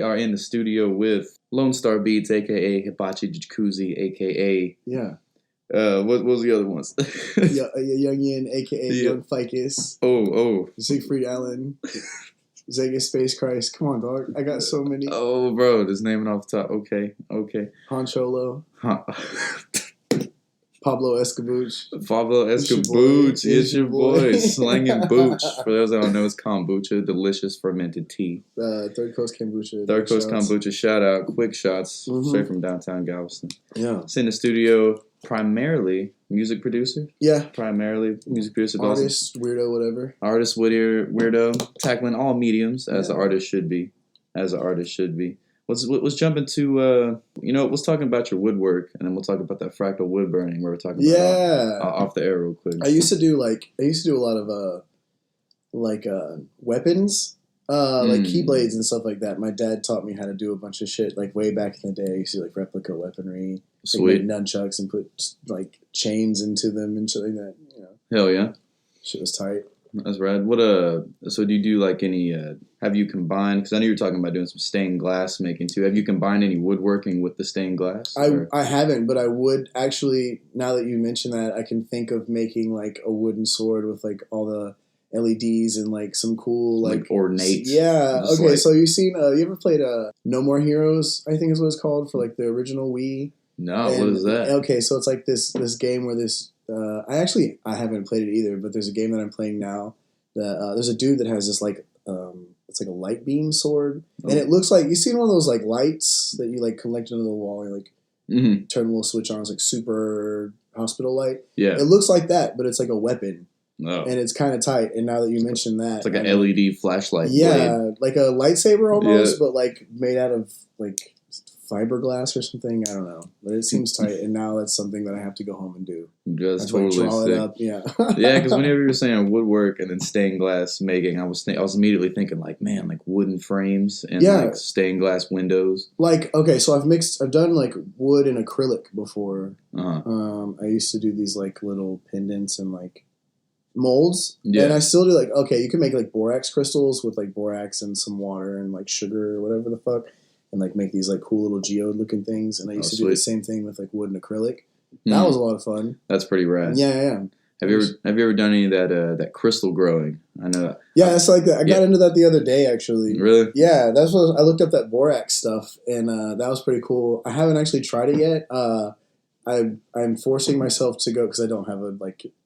are in the studio with Lone Star Beats, a.k.a. Hibachi Jacuzzi, a.k.a. Yeah. What was the other ones? Young Yin, a.k.a. Young Ficus. Oh. Siegfried Allen. Zegus Space Christ. Come on, dog. I got so many. Oh, bro. Just naming off the top. Okay. Han Cholo. Huh. Pablo Escobuch. Pablo Escobuch. It's your boy. Slanging booch. For those that don't know, it's kombucha. Delicious fermented tea. Third Coast Kombucha. Third Coast Kombucha. Shout out. Quick shots. Straight from downtown Galveston. Yeah. It's in the studio. Primarily music producer. Yeah. Primarily music producer. Artist, weirdo, whatever. Artist, weirdo. Tackling all mediums as an artist should be. Let's jump into, let's talk about your woodwork, and then we'll talk about that fractal wood burning where we're talking about off the air real quick. I used to do a lot of weapons, like keyblades and stuff like that. My dad taught me how to do a bunch of shit like way back in the day. I used to do, like replica weaponry, sweet, like nunchucks and put like chains into them and shit like that. Hell yeah, shit was tight. That's rad. So do you do like any, have you combined, because I know you were talking about doing some stained glass making too. Have you combined any woodworking with the stained glass? I haven't, but I would actually, now that you mention that, I can think of making like a wooden sword with like all the LEDs and like some cool like ornate. Yeah. Okay, so you ever played No More Heroes, I think is what it's called, for like the original Wii? No, what is that? Okay, so it's like this game where I haven't played it either, but there's a game that I'm playing now that there's a dude that has this like it's like a light beam sword, and it looks like, you seen one of those like lights that you like connect into the wall, and like turn a little switch on. It's like super hospital light. Yeah, it looks like that, but it's like a weapon. Oh. And it's kind of tight. And now that you mentioned that, it's like an LED flashlight. Yeah, blade. Like a lightsaber almost, but like made out of like fiberglass or something. I don't know, but it seems tight. And now that's something that I have to go home and do. Just totally draw sick. It up. Yeah, yeah. Because whenever you were saying woodwork and then stained glass making, I was immediately thinking like, man, like wooden frames and like stained glass windows. Like, okay, so I've done like wood and acrylic before. I used to do these like little pendants and like molds, and I still do like, okay, you can make like borax crystals with like borax and some water and like sugar or whatever the fuck, and like make these like cool little geode looking things. And I used to do the same thing with like wood and acrylic. That was a lot of fun. That's pretty rad. Yeah. Have you ever done any of that crystal growing? I know. Yeah, it's like that. I got into that the other day actually. Really? Yeah, that's what I looked up, that borax stuff, and that was pretty cool. I haven't actually tried it yet. I'm forcing myself to go because I don't have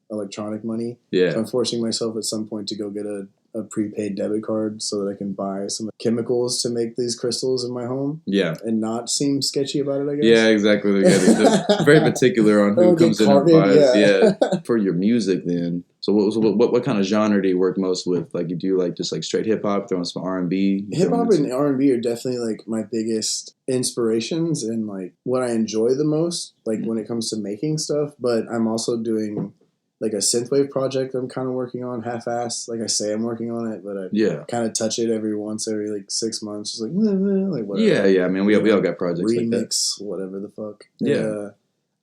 electronic money. Yeah. So I'm forcing myself at some point to go get a prepaid debit card so that I can buy some chemicals to make these crystals in my home. Yeah. And not seem sketchy about it, I guess. Yeah, exactly. They're very particular on who comes in and buys. Yeah. For your music then. So what kind of genre do you work most with? Like you do like just like straight hip hop, throwing some R&B? Hip hop and R&B are definitely like my biggest inspirations and like what I enjoy the most, like when it comes to making stuff. But I'm also doing like a synthwave project I'm kind of working on half-assed. Like I say I'm working on it, but I kind of touch it every like 6 months. Just like whatever. Yeah. I mean, we all got projects remix, like that. Whatever the fuck. Yeah.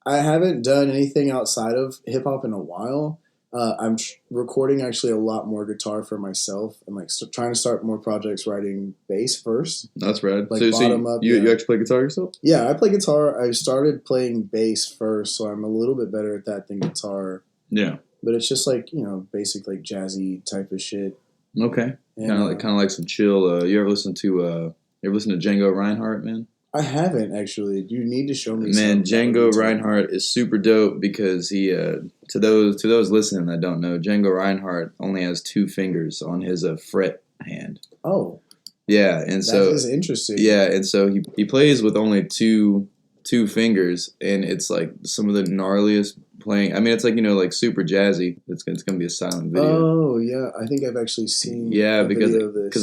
I haven't done anything outside of hip-hop in a while. I'm recording actually a lot more guitar for myself and like trying to start more projects writing bass first. That's rad. Like so bottom up. You actually play guitar yourself? Yeah, I play guitar. I started playing bass first, so I'm a little bit better at that than guitar. Yeah, but it's just like, basic like jazzy type of shit. Okay, kind of like some chill. You ever listen to Django Reinhardt, man? I haven't actually. You need to show me. Man, Django Reinhardt is super dope because he. To those listening that don't know, Django Reinhardt only has 2 fingers on his fret hand. Oh. Yeah, and so that is interesting. Yeah, and so he plays with only two fingers, and it's like some of the gnarliest playing. I mean, it's like, like super jazzy. It's gonna be a silent video. Oh yeah, I think I've actually seen. Yeah, because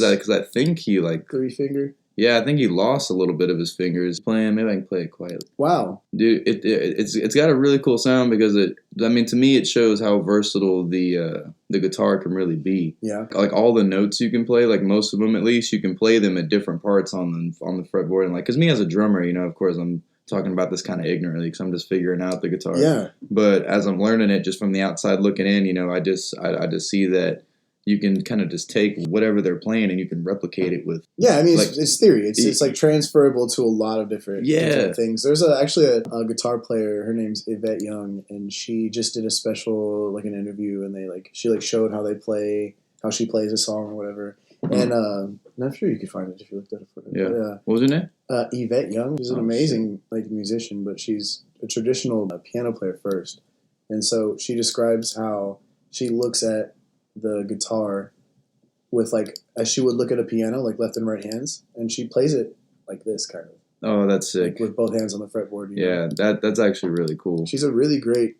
I think he like 3-finger. Yeah, I think he lost a little bit of his fingers playing. Maybe I can play it quietly. Wow, dude, it's got a really cool sound because to me it shows how versatile the guitar can really be. Yeah, like all the notes you can play, like most of them at least, you can play them at different parts on the fretboard. And like, because me as a drummer, of course I'm talking about this kind of ignorantly because I'm just figuring out the guitar. Yeah. But as I'm learning it just from the outside looking in, I just see that you can kind of just take whatever they're playing and you can replicate it with. Yeah, I mean, like, it's theory. It's like transferable to a lot of different things. There's actually a guitar player. Her name's Yvette Young, and she just did a special, like, an interview, and she showed how she plays a song or whatever. And I'm sure you could find it if you looked at it for it. Yeah. But, what was her name? Yvette Young. She's an amazing musician, but she's a traditional piano player first. And so she describes how she looks at the guitar with, like, as she would look at a piano, like left and right hands, and she plays it like this, kind of. Oh, that's sick. Like with both hands on the fretboard. Yeah, that's actually really cool. She's a really great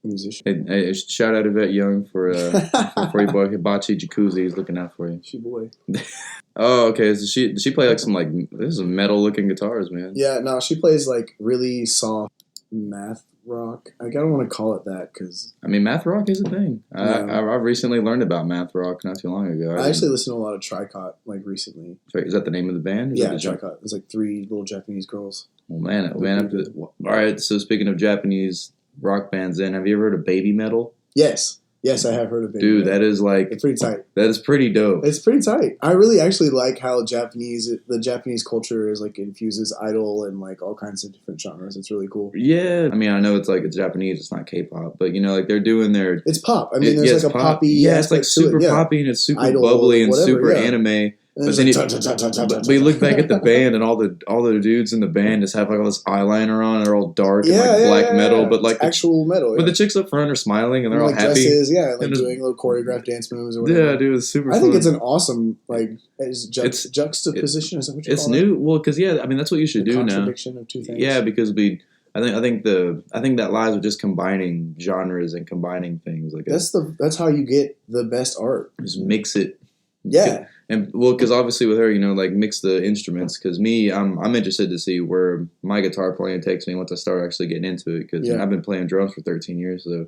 musician. Hey, shout out to Yvette Young for your boy Hibachi Jacuzzi. He's looking out for you. She boy. Oh, okay. So does she play like some, like, this is metal looking guitars, man? Yeah, no, she plays like really soft math rock. I don't want to call it that because I mean, math rock is a thing. I recently learned about math rock not too long ago. I actually listened to a lot of Tricot like recently. Is that the name of the band? Tricot. There's like 3 little Japanese girls. Oh man. All right. So speaking of Japanese rock bands, then have you ever heard of baby metal? Yes, I have heard of it. Dude, that is like... It's pretty tight. That is pretty dope. It's pretty tight. I really actually like how the Japanese culture is like infuses idol and like all kinds of different genres. It's really cool. Yeah. I mean, I know it's Japanese, it's not K-pop, but you know, like they're doing their... It's pop. I mean, there's like a poppy... Yeah, it's like super poppy and it's super idol, bubbly and super anime. But then you look back at the band and all the dudes in the band just have like all this eyeliner on and they're all dark and like black metal, but like actual metal. But the chicks up front are smiling and they're all like happy. Dresses, like doing little choreographed dance moves or whatever. Yeah, dude, it's super. I think it's an awesome juxtaposition. Is that what you call it? It's new. Well, because I mean that's what you should do now. Contradiction of two things. Yeah, because I think that lies with just combining genres and combining things like that's how you get the best art. Just mix it. Yeah. And well, because obviously with her, you know, like mix the instruments. Because I'm interested to see where my guitar playing takes me once I start actually getting into it. Because I've been playing drums for 13 years, so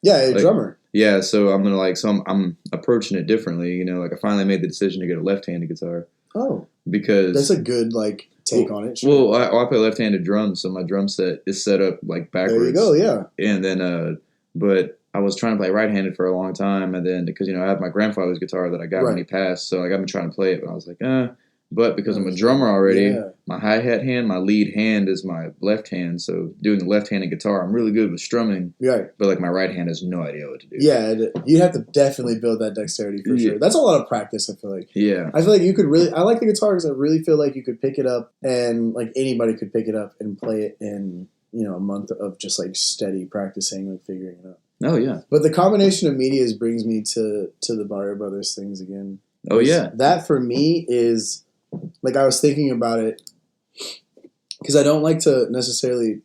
a drummer. Yeah, so I'm approaching it differently. You know, like I finally made the decision to get a left-handed guitar. Oh, because that's a good take on it. Sure. Well, I play left-handed drums, so my drum set is set up like backwards. There you go. Yeah, and then but I was trying to play right-handed for a long time, and then because I have my grandfather's guitar that I got when he passed, so like I've been trying to play it, but I was like, But because I'm a drummer already, my hi-hat hand, my lead hand is my left hand. So doing the left-handed guitar, I'm really good with strumming. Right. But like my right hand has no idea what to do. Yeah, you have to definitely build that dexterity for sure. That's a lot of practice, I feel like. Yeah. I feel like you could really... I like the guitar because I really feel like you could pick it up and like anybody could pick it up and play it in, a month of just like steady practicing, like figuring it out. Oh, yeah. But the combination of medias brings me to the Barrio Brothers things again. Oh, yeah. That for me is... Like, I was thinking about it because I don't like to necessarily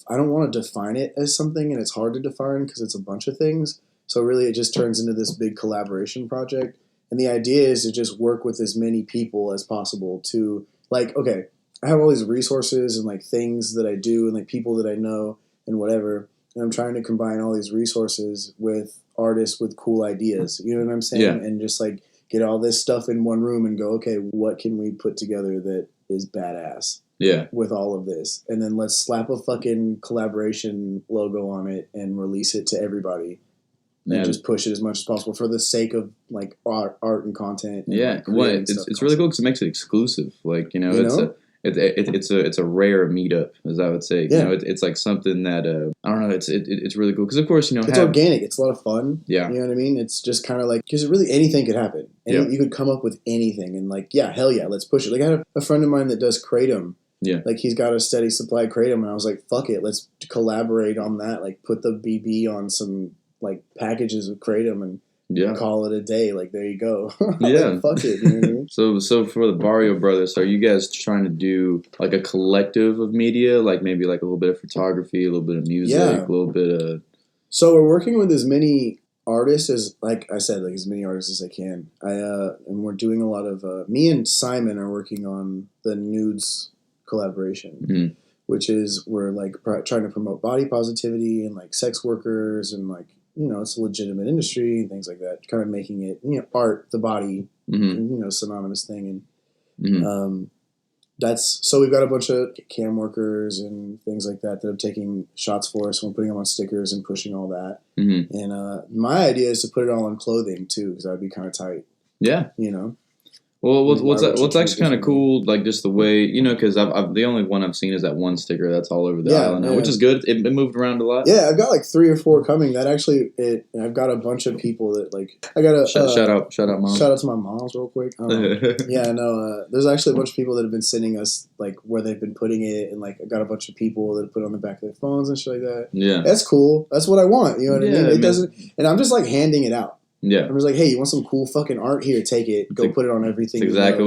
I don't want to define it as something, and it's hard to define because it's a bunch of things. So really it just turns into this big collaboration project. And the idea is to just work with as many people as possible to, like, okay, I have all these resources and, like, things that I do and, like, people that I know and whatever. And I'm trying to combine all these resources with artists with cool ideas. You know what I'm saying? Yeah. And just, like, get all this stuff in one room and go, okay, what can we put together that is badass? Yeah. With all of this. And then let's slap a fucking collaboration logo on it and release it to everybody. And just push it as much as possible for the sake of like art and content. And, like, it's really cool because it makes it exclusive. Like, it's a rare meetup, as I would say. Yeah. It's like something that I don't know. It's really cool because of course it's organic. It's a lot of fun. Yeah, you know what I mean. It's just kind of like because really anything could happen. You could come up with anything and like hell yeah, let's push it. Like I had a friend of mine that does kratom. Yeah, like he's got a steady supply of kratom, and I was like, fuck it, let's collaborate on that. Like put the BB on some like packages of kratom and. Yeah. Call it a day. Like, there you go. Yeah. Fuck it. You know what I mean? So for the Barrio Brothers, are you guys trying to do like a collective of media? Like maybe like a little bit of photography, a little bit of music, a little bit of... So we're working with as many artists as, like I said, like as many artists as I can. And we're doing a lot of... me and Simon are working on the Nudes collaboration, which is we're like trying to promote body positivity and like sex workers and like, it's a legitimate industry and things like that. Kind of making it, art, the body, synonymous thing. And So we've got a bunch of cam workers and things like that are taking shots for us. We're putting them on stickers and pushing all that. Mm-hmm. And my idea is to put it all on clothing too, because that would be kind of tight. Yeah. You know? Well, what's actually kind of cool, like just the way, you know, because I've the only one I've seen is that one sticker that's all over the island now, which is good. It moved around a lot. Yeah, I've got like 3 or 4 coming. That actually, I've got a bunch of people that like. I got a shout out, mom. Shout out to my moms real quick. Yeah, no, there's actually a bunch of people that have been sending us like where they've been putting it, and like I got a bunch of people that have put it on the back of their phones and shit like that. Yeah, that's cool. That's what I want. You know what I mean? It doesn't, and I'm just like handing it out. Yeah, I'm just like, hey, you want some cool fucking art? Here, take it. Go put it on everything. That's exactly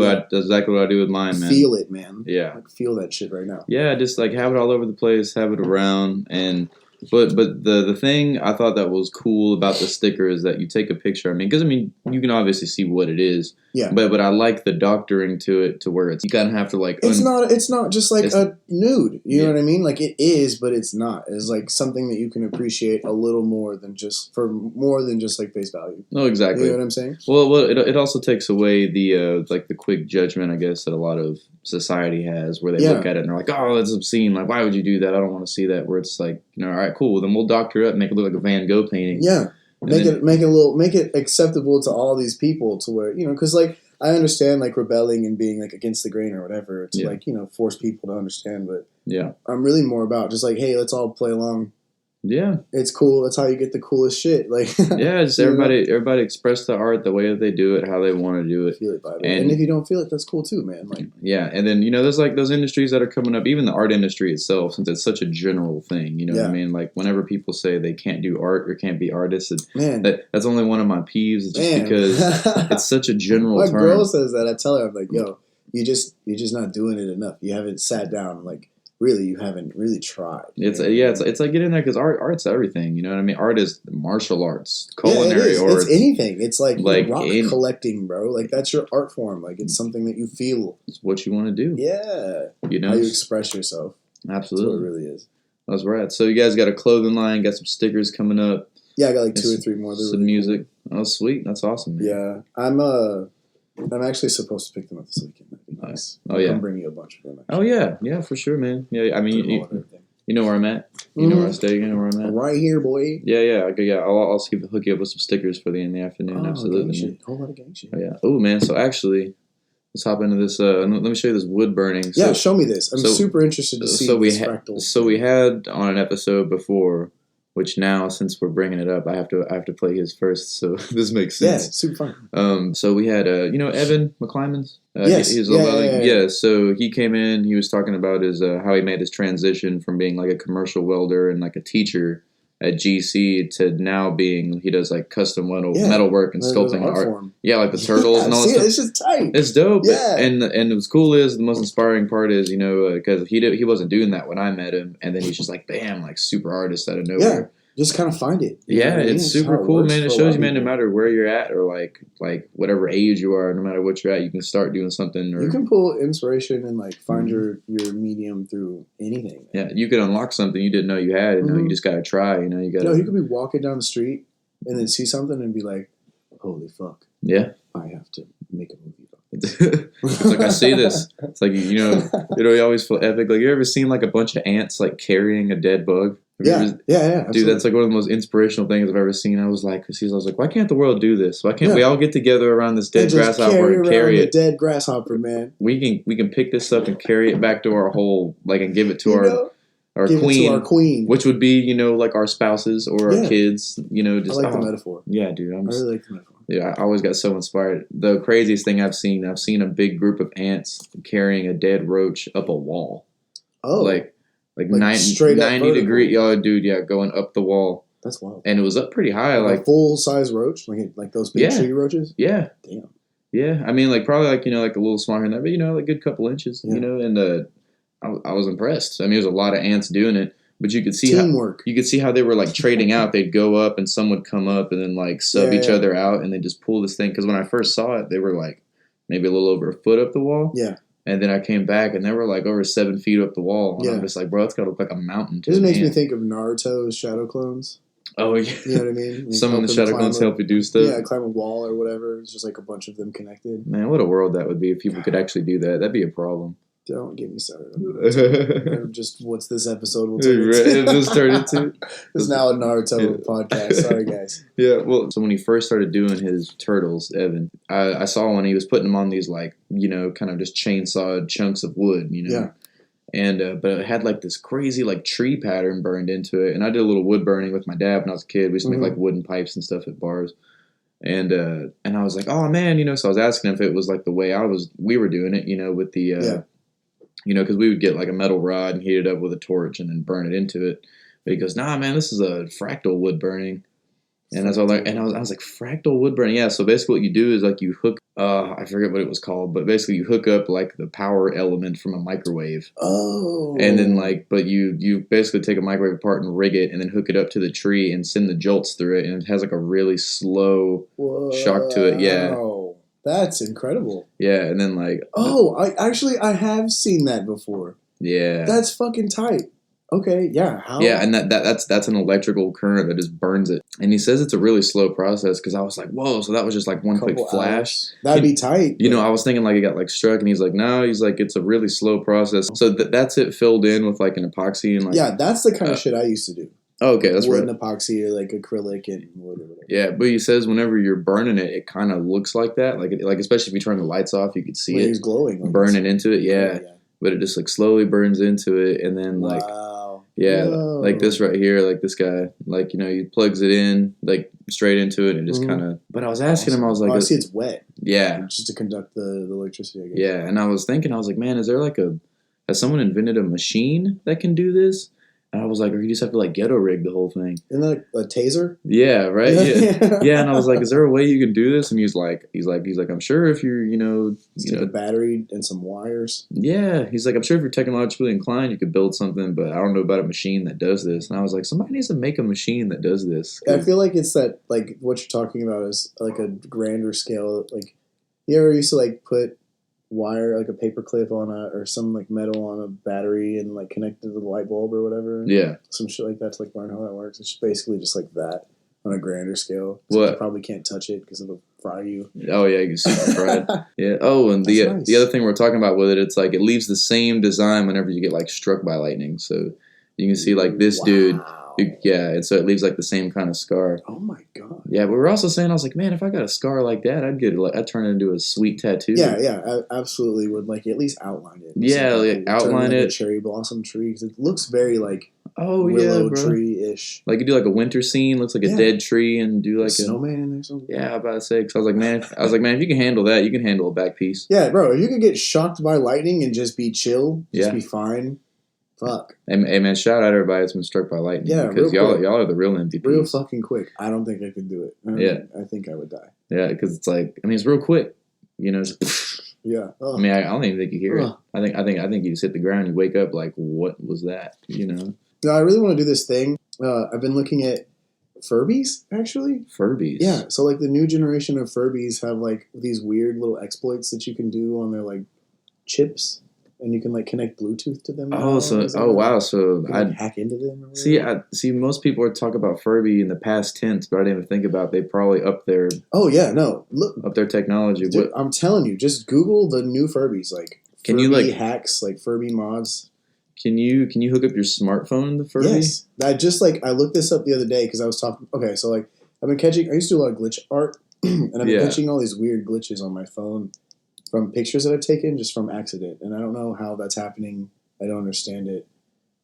what I do with mine, man. Feel it, man. Yeah, like, feel that shit right now. Yeah, just like have it all over the place, have it around, and but the thing I thought that was cool about the sticker is that you take a picture. I mean, because you can obviously see what it is. Yeah. But I like the doctoring to it to where you kind of have to like. It's not just like a nude. You know what I mean? Like it is, but it's not. It's like something that you can appreciate a little more than just like face value. No, exactly. You know what I'm saying? Well, it also takes away the like the quick judgment, I guess, that a lot of society has, where they look at it and they're like, oh, that's obscene. Like, why would you do that? I don't want to see that. Where it's like, you know, all right, cool. Then we'll doctor it up, make it look like a Van Gogh painting. Yeah. Make it acceptable to all these people to where, you know, because like I understand like rebelling and being like against the grain or whatever to like, you know, force people to understand, but I'm really more about just like, hey, let's all play along. Yeah, it's cool. That's how you get the coolest shit. Like, just everybody express the art the way that they do it, how they want to do it. Feel it, and if you don't feel it, that's cool too, man. Like, and then you know, there's like those industries that are coming up, even the art industry itself, since it's such a general thing. You know what I mean? Like, whenever people say they can't do art or can't be artists, that's only one of my peeves. Just because it's such a general term. My girl says that. I tell her, I'm like, yo, you're just not doing it enough. You haven't sat down like. Really, you haven't really tried. It's like get in there because art's everything. You know what I mean? Art is martial arts, culinary arts. It's anything. It's like rock collecting, bro. Like that's your art form. Like it's something that you feel. It's what you want to do. Yeah, you know how you express yourself. Absolutely, that's what it really is. That's right. So you guys got a clothing line, got some stickers coming up. Yeah, I got like 2 or 3 more. Some really music. Cool. Oh, sweet. That's awesome. Man. Yeah, I'm actually supposed to pick them up this weekend. That'd be nice. Oh, yeah. I'm bringing you a bunch of them. Actually. Oh, yeah, for sure, man. Yeah, I mean, you know where I'm at. You know where I stay. You know where I'm at. Right here, boy. Yeah. I'll hook you up with some stickers for in the afternoon. Absolutely, man. Whole lot of gang shit. Oh, yeah. Oh, man. So actually, let's hop into this. Let me show you this wood burning. So, show me this. I'm super interested to see this fractal. So we had on an episode before. Which now, since we're bringing it up, I have to play his first, so this makes sense. Yeah, super fun. So we had, Evan McClymans. Yes. Yeah. So he came in. He was talking about his how he made his transition from being like a commercial welder and like a teacher at GC to now being he does like custom metal work and sculpting art. Form. Yeah, like the turtles and all that stuff. It's just tight. It's dope. Yeah. And what's cool is the most inspiring part is because he wasn't doing that when I met him, and then he's just like bam, like super artist out of nowhere. Yeah. Just kind of find it. Yeah, it's super cool, man. It shows you, man, no matter where you're at or like whatever age you are, no matter what you're at, you can start doing something. You can pull inspiration and like find your medium through anything. Man. Yeah, you could unlock something you didn't know you had, and you just gotta try. You know, you could be walking down the street and then see something and be like, "Holy fuck!" Yeah, I have to make a movie. It's like I see this. It's like you always feel epic. Like you ever seen like a bunch of ants like carrying a dead bug? Yeah. Dude, that's like one of the most inspirational things I've ever seen. I was like, why can't the world do this? Why can't we all get together around this dead grasshopper and carry it? Dead grasshopper, man. We can pick this up and carry it back to our hole, like, and give it to our queen, which would be like our spouses or our kids. Just I like the metaphor. Yeah, dude, I really like the metaphor. Yeah, I always got so inspired. The craziest thing I've seen a big group of ants carrying a dead roach up a wall. Oh, like 90 degree, dude, going up the wall. That's wild. And it was up pretty high, like a full size roach, like those big tree roaches. Yeah, damn. Yeah, I mean, like probably like like a little smaller than that, but like a good couple inches. And I was impressed. I mean, there's a lot of ants doing it, but you could see teamwork. You could see how they were like trading out. They'd go up, and some would come up, and then like sub each other out, and they just pull this thing. Because when I first saw it, they were like maybe a little over a foot up the wall. Yeah. And then I came back, and they were like over 7 feet up the wall. And I'm just like, bro, it's got to look like a mountain. This makes me think of Naruto's shadow clones. Oh, yeah. You know what I mean? Some of the shadow clones help you do stuff. Yeah, climb a wall or whatever. It's just like a bunch of them connected. Man, what a world that would be if people could actually do that. That'd be a problem. Don't get me started on just what's this episode will turn into. It just turned into. It's now a Naruto podcast. Sorry, guys. Yeah, well, so when he first started doing his turtles, Evan, I saw when he was putting them on these, like, you know, kind of just chainsawed chunks of wood, you know. Yeah. And, but it had, like, this crazy, like, tree pattern burned into it. And I did a little wood burning with my dad when I was a kid. We used to make, like, wooden pipes and stuff at bars. And I was like, oh, man, you know, so I was asking him if it was, like, the way we were doing it, you know, with the, you know, because we would get like a metal rod and heat it up with a torch and then burn it into it. But he goes, nah, man, this is a fractal wood burning. And that's all like, and I was like, fractal wood burning? Yeah, so basically what you do is like you hook, I forget what it was called, but basically you hook up like the power element from a microwave. Oh. And then like, but you basically take a microwave apart and rig it and then hook it up to the tree and send the jolts through it. And it has like a really slow shock to it. Yeah. That's incredible. Yeah, and then like... Oh, I have seen that before. Yeah. That's fucking tight. Okay, yeah. How? Yeah, and that's an electrical current that just burns it. And he says it's a really slow process because I was like, whoa, so that was just like one quick flash. That'd be tight. You know, I was thinking like it got like struck and he's like, no, he's like, it's a really slow process. So that's it filled in with like an epoxy and like... Yeah, that's the kind of shit I used to do. Oh, okay, that's wood and epoxy or like acrylic and whatever. Yeah, but he says whenever you're burning it, it kind of looks like that. Like especially if you turn the lights off, you could see it. He's glowing. Like burning into it, yeah. But it just like slowly burns into it, and then like, like this right here, like this guy, like, you know, he plugs it in like straight into it and just kind of. But I was asking him, I was like, I see it's wet. Yeah, just to conduct the electricity, I guess. Yeah, and I was thinking, I was like, man, is there like has someone invented a machine that can do this? And I was like, or you just have to like ghetto rig the whole thing. Isn't that a taser? Yeah, right. Yeah. And I was like, is there a way you can do this? And he's like, I'm sure if you're, take a battery and some wires. Yeah, he's like, I'm sure if you're technologically inclined, you could build something, but I don't know about a machine that does this. And I was like, somebody needs to make a machine that does this. I feel like it's that like what you're talking about is like a grander scale. Like, you ever used to like put wire, like a paper clip or some like metal on a battery and like connect it to the light bulb or whatever. Yeah. Some shit like that to like learn how that works. It's basically just like that on a grander scale. So you probably can't touch it because it'll fry you. Oh yeah, you can see it fried. Yeah. Oh, and the other thing we're talking about with it, it's like it leaves the same design whenever you get like struck by lightning. So you can see like this dude. Yeah, and so it leaves like the same kind of scar. Oh my god! Yeah, but we're also saying, I was like, man, if I got a scar like that, I'd turn it into a sweet tattoo. Yeah, I absolutely would like at least outline it. Yeah, like outline it. Like a cherry blossom tree because it looks very like willow tree-ish. Like you do like a winter scene, looks like a dead tree, and do like a snowman in there. Something. Yeah, I was about to say because I was like, man, if you can handle that, you can handle a back piece. Yeah, bro, if you could get shocked by lightning and just be chill, be fine. Fuck. Hey man, shout out everybody that's been struck by lightning. Yeah, because y'all are the real MVPs. Real fucking quick. I don't think I could do it. I think I would die. Yeah, because it's like, I mean, it's real quick. You know. Yeah. I mean, I don't even think you hear it. I think you just hit the ground, you wake up like, what was that? You know. No, I really want to do this thing. I've been looking at Furbies, actually. Furbies. Yeah. So like the new generation of Furbies have like these weird little exploits that you can do on their like chips. And you can like connect Bluetooth to them. Wow! So I'd hack into them. See. Most people are talking about Furby in the past tense, but I didn't even think about they probably up their. Oh yeah, no, look up their technology. Dude, I'm telling you, just Google the new Furbies. Like, can Furby you like hacks, like Furby mods? Can you hook up your smartphone to Furby? Yes, I looked this up the other day because I was talking. Okay, so like I've been catching. I used to do a lot of glitch art, and I've been catching all these weird glitches on my phone. From pictures that I've taken just from accident. And I don't know how that's happening. I don't understand it.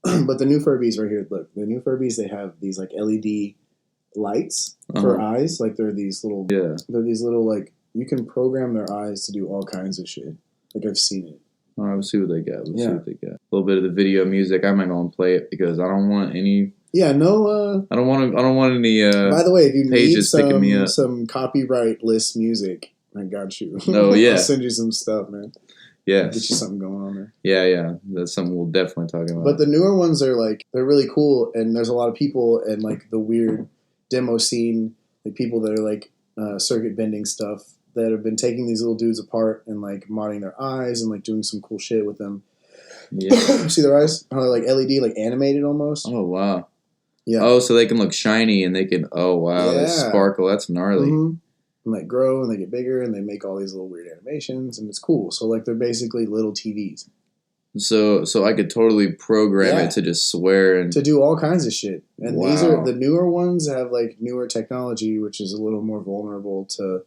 But the new Furbies right here, look. The new Furbies, they have these like LED lights for eyes. Like they're these little, like, you can program their eyes to do all kinds of shit. Like I've seen it. All right, let's see what they got. See what they got. A little bit of the video music. I might go and play it because I don't want any. Yeah, no. I don't want any. By the way, if you need some copyright-less music, I got you. Oh, yeah. I'll send you some stuff, man. Yeah. Get you something going on there. Yeah. That's something we'll definitely talk about. But the newer ones are like, they're really cool, and there's a lot of people and like the weird demo scene, like people that are like circuit bending stuff that have been taking these little dudes apart and like modding their eyes and like doing some cool shit with them. Yeah. See their eyes? How they're like LED, like animated almost. Oh, wow. Yeah. Oh, so they can look shiny and they can, they sparkle. That's gnarly. Mm-hmm. And like grow and they get bigger and they make all these little weird animations and it's cool. So like they're basically little TVs. So I could totally program it to just swear and to do all kinds of shit. And these are the newer ones have like newer technology, which is a little more vulnerable to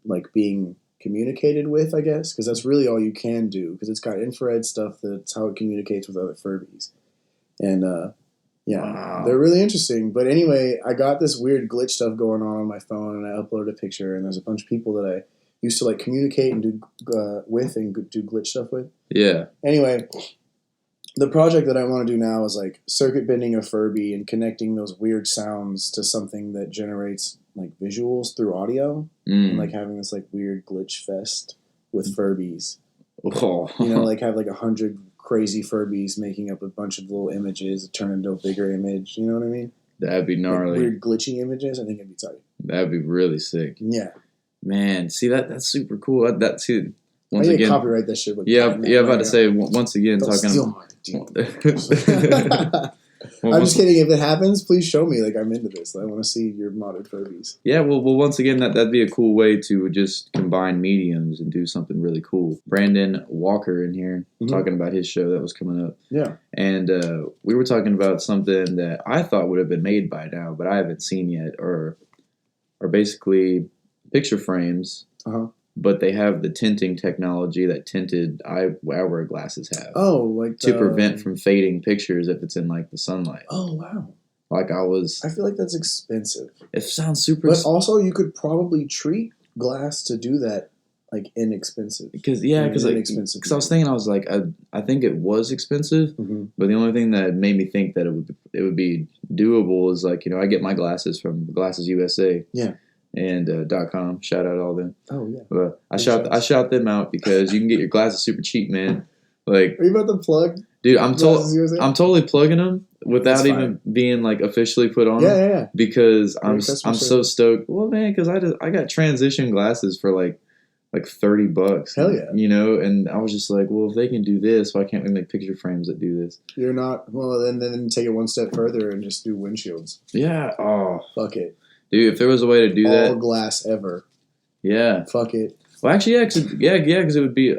like being communicated with, I guess, because that's really all you can do. Because it's got infrared stuff. That's how it communicates with other Furbies. And they're really interesting. But anyway, I got this weird glitch stuff going on my phone, and I uploaded a picture. And there's a bunch of people that I used to like communicate and do with and do glitch stuff with. Yeah. Anyway, the project that I want to do now is like circuit bending a Furby and connecting those weird sounds to something that generates like visuals through audio, and like having this like weird glitch fest with Furbies. Oh. You know, like have like 100 crazy Furbies making up a bunch of little images, turn into a bigger image. You know what I mean? That'd be gnarly. Like weird glitchy images. I think it'd be tight. That'd be really sick. Yeah. Man, see that's super cool. Once again, copyright that shit. About to say once again Don't talking. Steal mine, I'm just kidding. If it happens, please show me. Like I'm into this. I want to see your modded Furbies. Yeah, well, once again, that'd be a cool way to just combine mediums and do something really cool. Brandon Walker in here talking about his show that was coming up. Yeah, and we were talking about something that I thought would have been made by now, but I haven't seen yet, or basically picture frames. But they have the tinting technology that tinted eyewear glasses have. Oh, like to prevent from fading pictures if it's in like the sunlight. Oh wow! Like I feel like that's expensive. It sounds super. But also, you could probably treat glass to do that like inexpensive. Because I was thinking, I was like, I think it was expensive, but the only thing that made me think that it would be doable is like I get my glasses from Glasses USA. Yeah. And .com, shout out all them. Oh yeah. But I shout them out because you can get your glasses super cheap, man. Like, are you about to plug? Dude, I'm totally plugging them without even being like officially put on. Yeah. Because I'm so stoked. Well, man, because I got transition glasses for like $30. Hell yeah. And I was just like, well, if they can do this, why can't we make picture frames that do this? You're not. Well, then take it one step further and just do windshields. Yeah. Oh. Fuck it. Dude, if there was a way to do that. All glass ever. Yeah. Fuck it. Well, actually, because it would be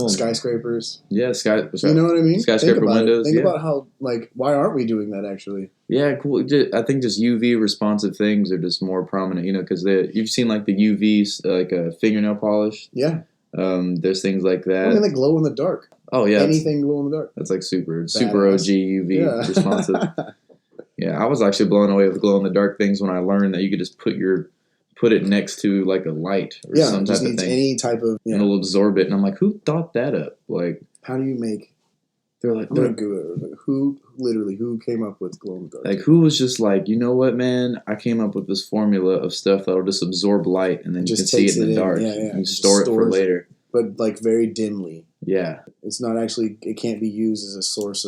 skyscrapers. Yeah, you know what I mean? Skyscraper windows. Think about how, like, why aren't we doing that, actually? Yeah, cool. I think just UV responsive things are just more prominent, because you've seen, like, the UV, like, fingernail polish. Yeah. There's things like that. I mean, like glow in the dark. Oh, yeah. Anything glow in the dark. That's, like, super OG UV responsive. Yeah, I was actually blown away with glow in the dark things when I learned that you could just put it next to like a light or some type of thing. Any type of and it'll absorb it. And I'm like, who thought that up? Like, how do you make? They're who came up with glow in the dark? Like, who was just like, you know what, man? I came up with this formula of stuff that'll just absorb light, and then you can see it in the dark and store it for later. But like very dimly. Yeah, it's not actually. It can't be used as a source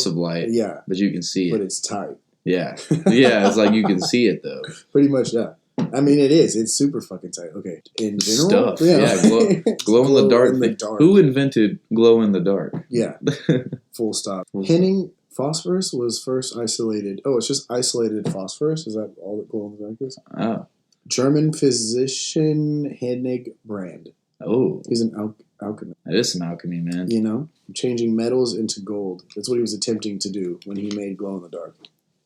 of light. Yeah, but you can see it. But it's tight. Yeah, it's like you can see it though. Pretty much, yeah. I mean, it is. It's super fucking tight. Okay, in general, stuff. Yeah, glow in the dark. Who invented glow in the dark? Yeah, full stop. Pinning phosphorus was first isolated. Oh, it's just isolated phosphorus. Is that all that glow in the dark is? Oh, German physician Hennig Brand. Oh, he's an alchemist. That is some alchemy, man. Changing metals into gold. That's what he was attempting to do when he made glow in the dark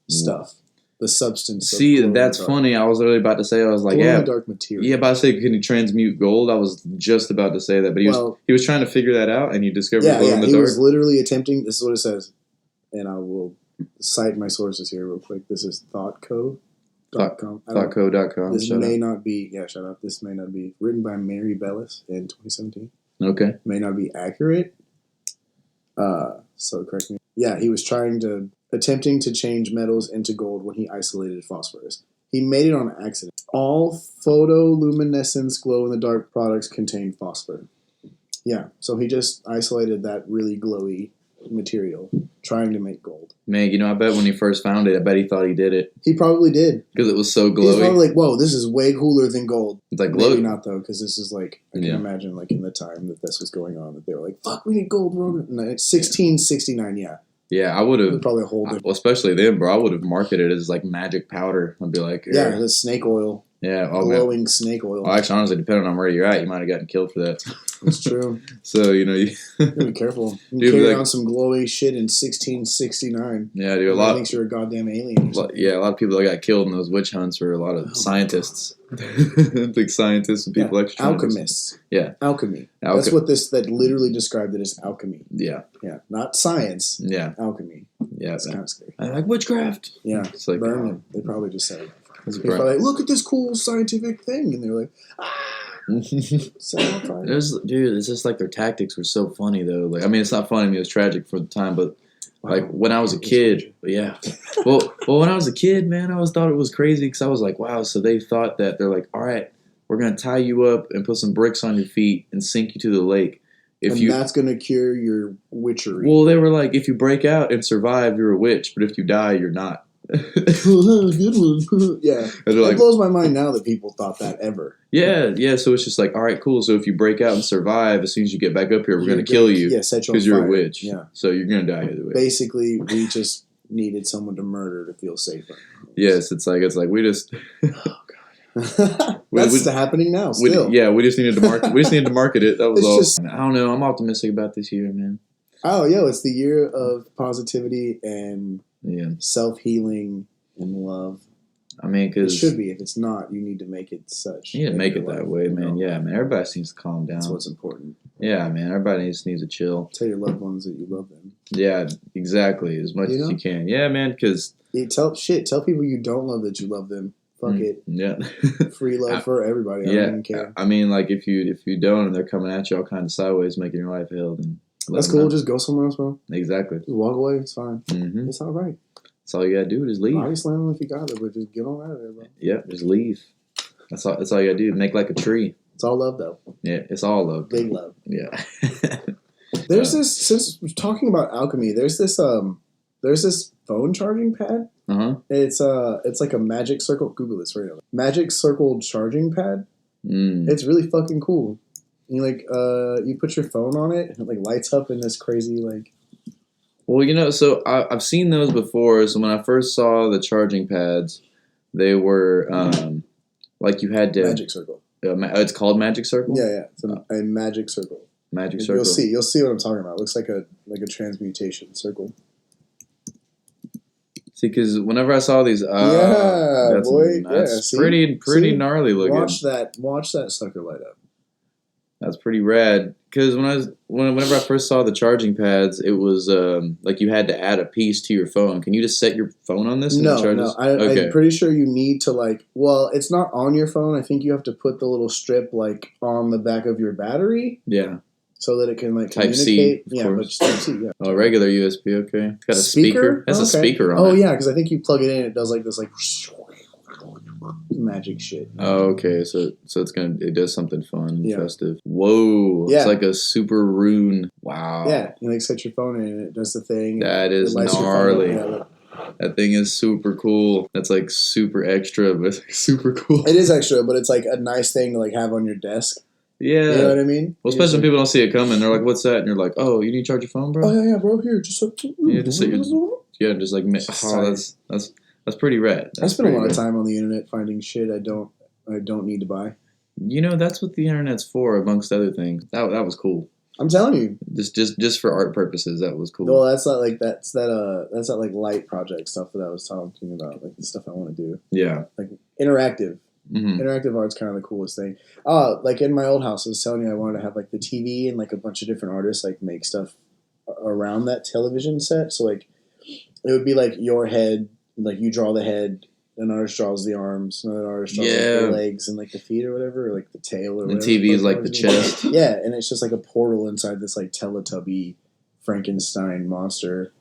stuff. The substance. See, that's funny. I was literally about to say. I was like, glow in the dark material. Yeah, about to say, can you transmute gold? I was just about to say that, but he was trying to figure that out, and he discovered glow in the dark. He was literally attempting. This is what it says, and I will cite my sources here real quick. This is thoughtco.com. Thoughtco.com. This may not be. Yeah, shout out. This may not be written by Mary Bellis in 2017. Okay. May not be accurate. So correct me. Yeah, he was attempting to change metals into gold when he isolated phosphorus. He made it on accident. All photoluminescence glow-in-the-dark products contain phosphor. Yeah, so he just isolated that really glowy material, trying to make gold. Man, I bet when he first found it, I bet he thought he did it. He probably did. Because it was so glowy. He was probably like, whoa, this is way cooler than gold. It's like glowy. Maybe not, though, because this is like, I can imagine like in the time that this was going on, that they were like, fuck, we need gold. No, it's 1669, yeah. Yeah, I would have. Probably a whole different. Especially then, bro. I would have marketed it as like magic powder. I'd be like, the snake oil. Yeah, glowing snake oil. Well, actually, honestly, depending on where you're at, you might have gotten killed for that. That's true. So, you gotta be careful. You carry on some glowy shit in 1669. Yeah, dude. A lot thinks you're a goddamn alien. Or something. Yeah, a lot of people that got killed in those witch hunts were a lot of scientists. Big scientists and people like alchemists. Yeah, alchemy. That's what that literally described it as alchemy. Yeah, not science. Yeah, alchemy. Yeah, it's kind of scary. I like witchcraft. Yeah, it's like burn them. They probably just said. People are like, look at this cool scientific thing, and they're like, It's just like their tactics were so funny though. Like, I mean, it's not funny. I mean, it was tragic for the time, but like when I was a kid, well, when I was a kid, man, I always thought it was crazy because I was like, wow. So they thought that they're like, all right, we're gonna tie you up and put some bricks on your feet and sink you to the lake. That's gonna cure your witchery. Well, they were like, if you break out and survive, you're a witch, but if you die, you're not. Good one. Yeah, it blows my mind now that people thought that ever. Yeah. So it's just like, all right, cool. So if you break out and survive, as soon as you get back up here, we're gonna kill you. Yeah, set you on because fire. You're a witch. Yeah. So you're gonna die either way. Basically, we just needed someone to murder to feel safer. Yes, it's like we just. Oh God. That's happening now. Still. We just needed to market. We just needed to market it. That was all. I don't know. I'm optimistic about this year, man. Oh, it's the year of positivity and self-healing and love. I mean, because it should be. If it's not, you need to make it such. You need to make it that way, man. Yeah, man. Everybody needs to calm down. That's what's important. Yeah, man. Everybody just needs to chill. Tell your loved ones that you love them. Yeah, exactly. As much as you can. Yeah, man. Because tell people you don't love that you love them. Fuck it. Yeah. Free love for everybody. I don't even care. I mean, like if you don't and they're coming at you all kind of sideways, making your life hell, then that's cool. Just go somewhere else, bro. Exactly. Just walk away. It's fine. Mm-hmm. It's all right. That's all you gotta do. Just leave. Body slam them if you got it, but just get on out of there, bro. Yeah, just leave. That's all you gotta do. Make like a tree. It's all love, though. Yeah, it's all love. Big love. Yeah. There's this. Since we're talking about alchemy, there's this phone charging pad. It's like a magic circle. Google this right now. Magic circle charging pad. It's really fucking cool. You you put your phone on it and it lights up in this crazy . Well, so I've seen those before. So when I first saw the charging pads, they were you had to magic circle. It's called magic circle. Yeah. It's a magic circle. Magic circle. You'll see what I'm talking about. It looks like a transmutation circle. See, because whenever I saw these, that's pretty gnarly looking. Watch that sucker light up. That's pretty rad. Because whenever I first saw the charging pads, it was you had to add a piece to your phone. Can you just set your phone on this? No. I'm pretty sure you need to it's not on your phone. I think you have to put the little strip on the back of your battery. Yeah. So that it can Type C. Yeah, but just Type C. Yeah. Oh, regular USB. Okay. It's got a speaker. That's a speaker on it. Oh yeah, because I think you plug it in, it does this magic shit. Oh, okay. So it does something fun, festive. Whoa. Yeah. It's like a super rune. Wow. Yeah. You set your phone in and it does the thing. That is gnarly. That thing is super cool. That's super extra, but super cool. It is extra, but it's a nice thing to have on your desk. Yeah. You know what I mean? Well, especially when people don't see it coming. They're like, what's that? And you're like, oh, you need to charge your phone, bro? Oh, yeah, bro. Here, just that's pretty rad. I spend a lot of time on the internet finding shit I don't need to buy. That's what the internet's for, amongst other things. That was cool. I'm telling you. Just for art purposes, that was cool. Well, that's not that light project stuff that I was talking about, the stuff I want to do. Yeah. Interactive. Mm-hmm. Interactive art's kind of the coolest thing. In my old house, I was telling you I wanted to have the TV and a bunch of different artists make stuff around that television set. So it would be your head, you draw the head, an artist draws the arms, another artist draws the legs and the feet or whatever, or the tail or whatever. The TV is the chest. Yeah, and it's just a portal inside this Teletubby Frankenstein monster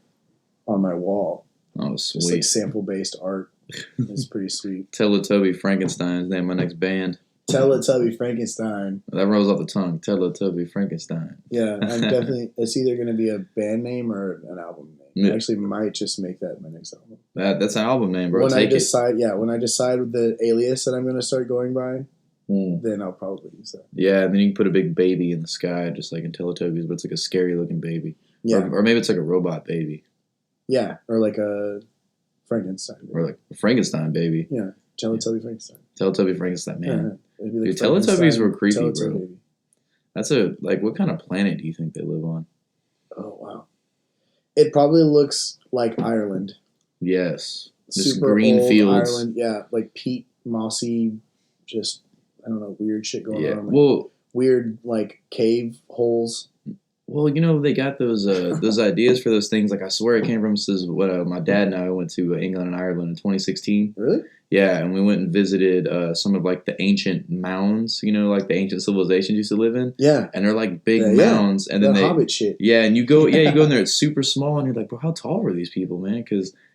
on my wall. Oh, sweet. It's sample-based art. It's pretty sweet. Teletubby Frankenstein's name my next band. Teletubby Frankenstein. That rolls off the tongue. Teletubby Frankenstein. Yeah, I'm definitely. It's either going to be a band name or an album name. I actually might just make that my next album. That's an album name, bro. When I decide with the alias that I'm going to start going by, then I'll probably use that. Yeah, and then you can put a big baby in the sky, just like in Teletubbies, but it's a scary looking baby. Yeah, or maybe it's a robot baby. Yeah, or a Frankenstein baby. Or a Frankenstein baby. Yeah. Teletubby Frankenstein. Teletubby Frankenstein, man. Like dude, Teletubbies were creepy, Teletubby. bro. That's what kind of planet do you think they live on? Oh, wow. It probably looks like Ireland. Yes. Just Super green old fields. Ireland. Yeah, like peat, mossy, just, I don't know, weird shit going on. Like, well, weird, like, cave holes. Well, they got those ideas for those things. Like, I swear it came from my dad and I went to England and Ireland in 2016. Really? Yeah, and we went and visited some of like the ancient mounds. Like the ancient civilizations used to live in. Yeah, and they're like big mounds, and then Hobbit shit. Yeah, and you go in there. It's super small, and you're like, bro, how tall were these people, man?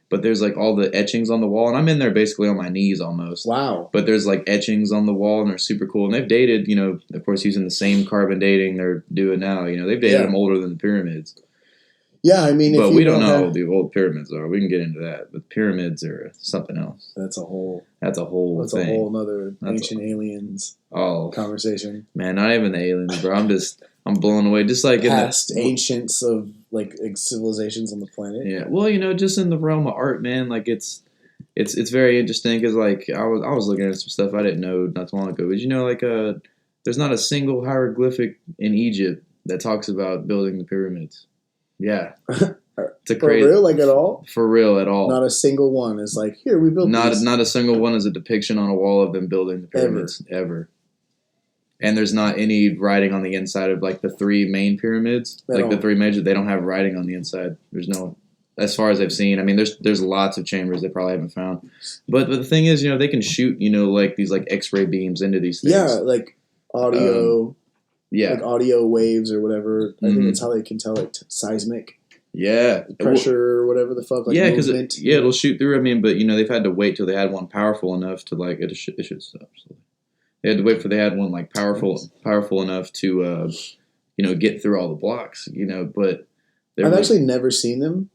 But there's like all the etchings on the wall, and I'm in there basically on my knees almost. Wow. But there's like etchings on the wall, and they're super cool. And they've dated, of course, using the same carbon dating they're doing now. They've dated them older than the pyramids. Yeah, I mean, but we don't know how old the old pyramids are. We can get into that, but pyramids are something else. That's a whole thing. A whole other ancient aliens conversation. Man, not even the aliens, bro. I'm blown away. Just like past ancients of like civilizations on the planet. Yeah, well, just in the realm of art, man. Like it's very interesting because like I was looking at some stuff I didn't know not too long ago. But there's not a single hieroglyphic in Egypt that talks about building the pyramids. Yeah. For real, like at all? For real, at all. Not a single one is like, here, we built these. Not a single one is a depiction on a wall of them building the pyramids. Ever. And there's not any writing on the inside of like the three main pyramids. The three major, they don't have writing on the inside. There's no, as far as I've seen. I mean, there's lots of chambers they probably haven't found. But the thing is, they can shoot, like these like X-ray beams into these things. Yeah, like audio. Like audio waves or whatever. I think that's how they can tell like seismic. Yeah. Pressure or whatever the fuck. Like because it'll shoot through. I mean, but they've had to wait till they had one powerful enough to like it should stop. So they had to wait for they had one like powerful enough to get through all the blocks. But I've actually never seen them.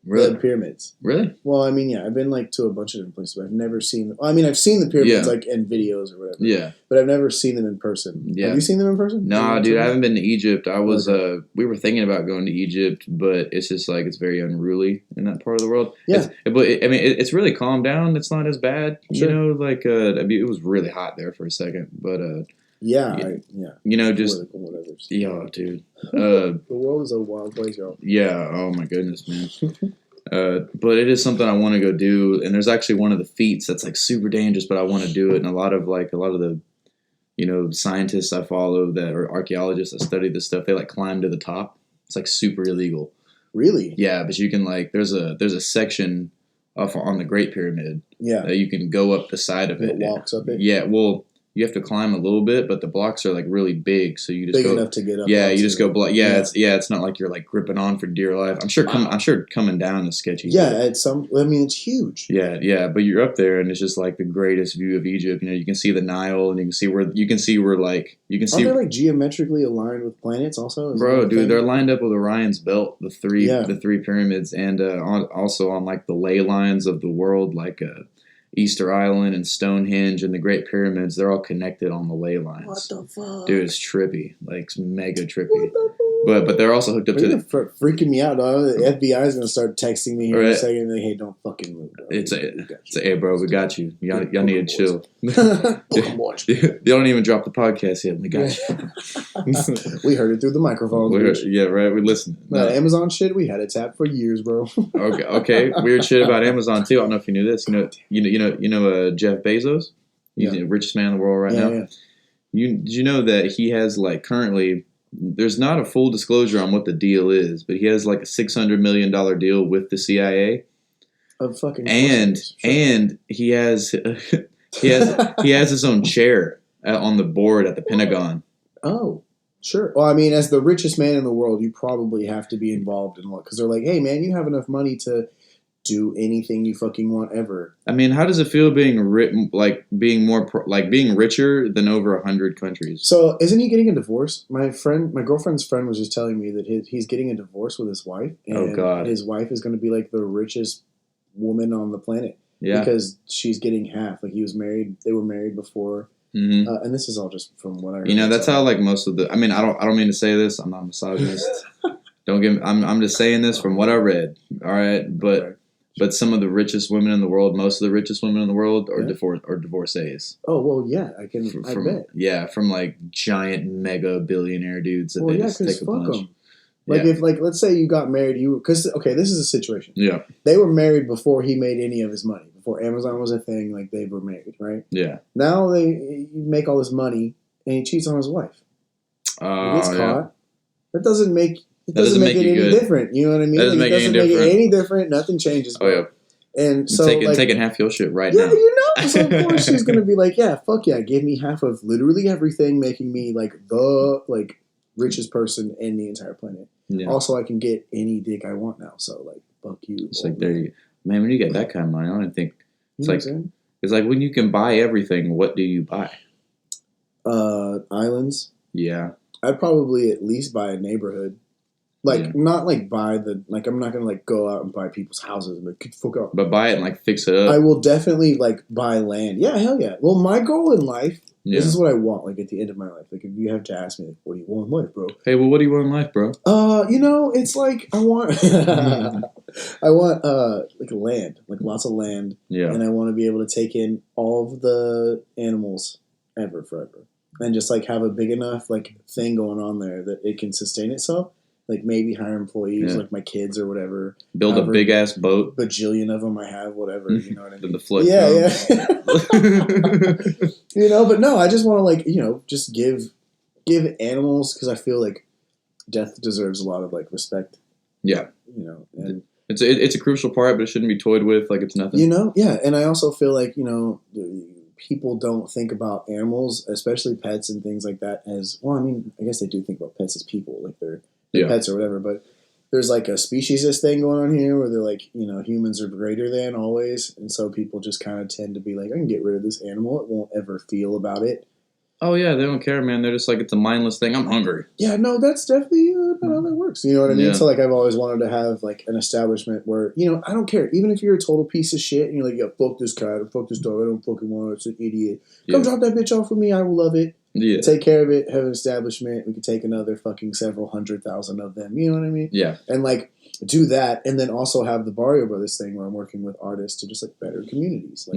Really? The pyramids. Really? Well, I mean, yeah, I've been like to a bunch of different places, but I've never seen them. I mean, I've seen the pyramids like in videos or whatever. Yeah. But I've never seen them in person. Yeah. Have you seen them in person? No, dude, I haven't been to Egypt. I was we were thinking about going to Egypt, but it's just like it's very unruly in that part of the world. Yeah. It's really calmed down. It's not as bad. Sure. It was really hot there for a second, but yeah. Just yeah, dude. The world is a wild place, y'all. Yeah. Oh my goodness, man. But it is something I want to go do, and there's actually one of the feats that's like super dangerous, but I want to do it. And a lot of the scientists I follow that are archaeologists that study this stuff, they like climb to the top. It's like super illegal. Really? Yeah, but you can like there's a section off on the Great Pyramid. Yeah. That you can go up the side of it. It walks up it. Yeah. Well, you have to climb a little bit, but the blocks are like really big, so you just big go enough to get up. Yeah, you just go. It's not like you're like gripping on for dear life. I'm sure coming down is sketchy. Yeah, it's huge. Yeah, but you're up there, and it's just like the greatest view of Egypt. You can see the Nile, and you can see where Are they like geometrically aligned with planets also? Bro, dude, they're lined up with Orion's belt, the three pyramids, and also on like the ley lines of the world, like Easter Island and Stonehenge and the Great Pyramids, they're all connected on the ley lines. What the fuck? Dude, it's trippy. Like, it's mega trippy. But they're also hooked up to freaking me out, dog. The FBI is going to start texting me here in a second. Like, hey, don't fucking move, dog. It's hey, bro, we got you. Y'all need to chill. You don't even drop the podcast yet. We got you. We heard it through the microphone. Yeah, right. We listened. No. Amazon shit, we had it tapped for years, bro. Okay. Weird shit about Amazon too. I don't know if you knew this. You know Jeff Bezos? He's the richest man in the world right now. Yeah. Did you know that he has like currently? There's not a full disclosure on what the deal is, but he has like a $600 million deal with the CIA. And he has his own chair on the board at the Pentagon. Oh, sure. Well, I mean, as the richest man in the world, you probably have to be involved in what? Because they're like, hey, man, you have enough money to do anything you fucking want ever. I mean, how does it feel being being richer than over 100 countries? So, isn't he getting a divorce? My girlfriend's friend was just telling me that he's getting a divorce with his wife. And oh God! His wife is going to be like the richest woman on the planet. Yeah, because she's getting half. Like he was married; they were married before. Mm-hmm. And this is all just from what I heard. That's how like most of the. I mean, I don't mean to say this. I'm not a misogynist. Don't get me. I'm just saying this from what I read. All right, but. But some of the richest women in the world, most of the richest women in the world, are divorcees. Oh well, yeah, I bet. Yeah, from like giant mega billionaire dudes that they just take a punch. Them. Like if let's say you got married, this is a situation. Yeah, they were married before he made any of his money. Before Amazon was a thing, like they were married, right? Yeah. Now they make all this money and he cheats on his wife. He gets caught. That doesn't make it any different. You know what I mean? That doesn't make it any different. Nothing changes. Bro. Oh yeah. And so taking half your shit right now. Yeah, So of course she's gonna be like, yeah, fuck yeah, give me half of literally everything, making me like the richest person in the entire planet. Yeah. Also, I can get any dick I want now. So like, fuck you. It's like man, when you get that kind of money, I don't think it's like when you can buy everything. What do you buy? Islands. Yeah. I'd probably at least buy a neighborhood. Not buy I'm not going to go out and buy people's houses and get the fuck out. But buy it and fix it up. I will definitely buy land. Yeah, hell yeah. Well, my goal in life, this is what I want, at the end of my life. If you have to ask me, what do you want in life, bro? Hey, well, what do you want in life, bro? It's I want, I want, land, lots of land. Yeah. And I want to be able to take in all of the animals forever. And just have a big enough thing going on there that it can sustain itself. Maybe hire employees, my kids or whatever. Build a big ass boat. Bajillion of them I have, whatever. You know what I mean? The flood. Yeah. But no, I just want to just give animals, because I feel like death deserves a lot of respect. Yeah. And it's a crucial part, but it shouldn't be toyed with like it's nothing. Yeah, and I also feel like people don't think about animals, especially pets and things like that, as well. I mean, I guess they do think about pets as people, they're pets or whatever, but there's a speciesist thing going on here where they're humans are greater than always, and so people just kind of tend to be I can get rid of this animal, it won't ever feel about it. Oh yeah, they don't care, man. They're just it's a mindless thing. I'm hungry. Yeah, no, that's definitely not how that works. You know what I mean? Yeah. So I've always wanted to have an establishment where I don't care, even if you're a total piece of shit and you're yeah, fuck this cat or fuck this dog, I don't fucking want it, it's an idiot. Come drop that bitch off with me, I will love it. Yeah. Take care of it, have an establishment. We could take another fucking several 100,000 of them. You know what I mean? Yeah. And do that, and then also have the Barrio Brothers thing where I'm working with artists to just better communities.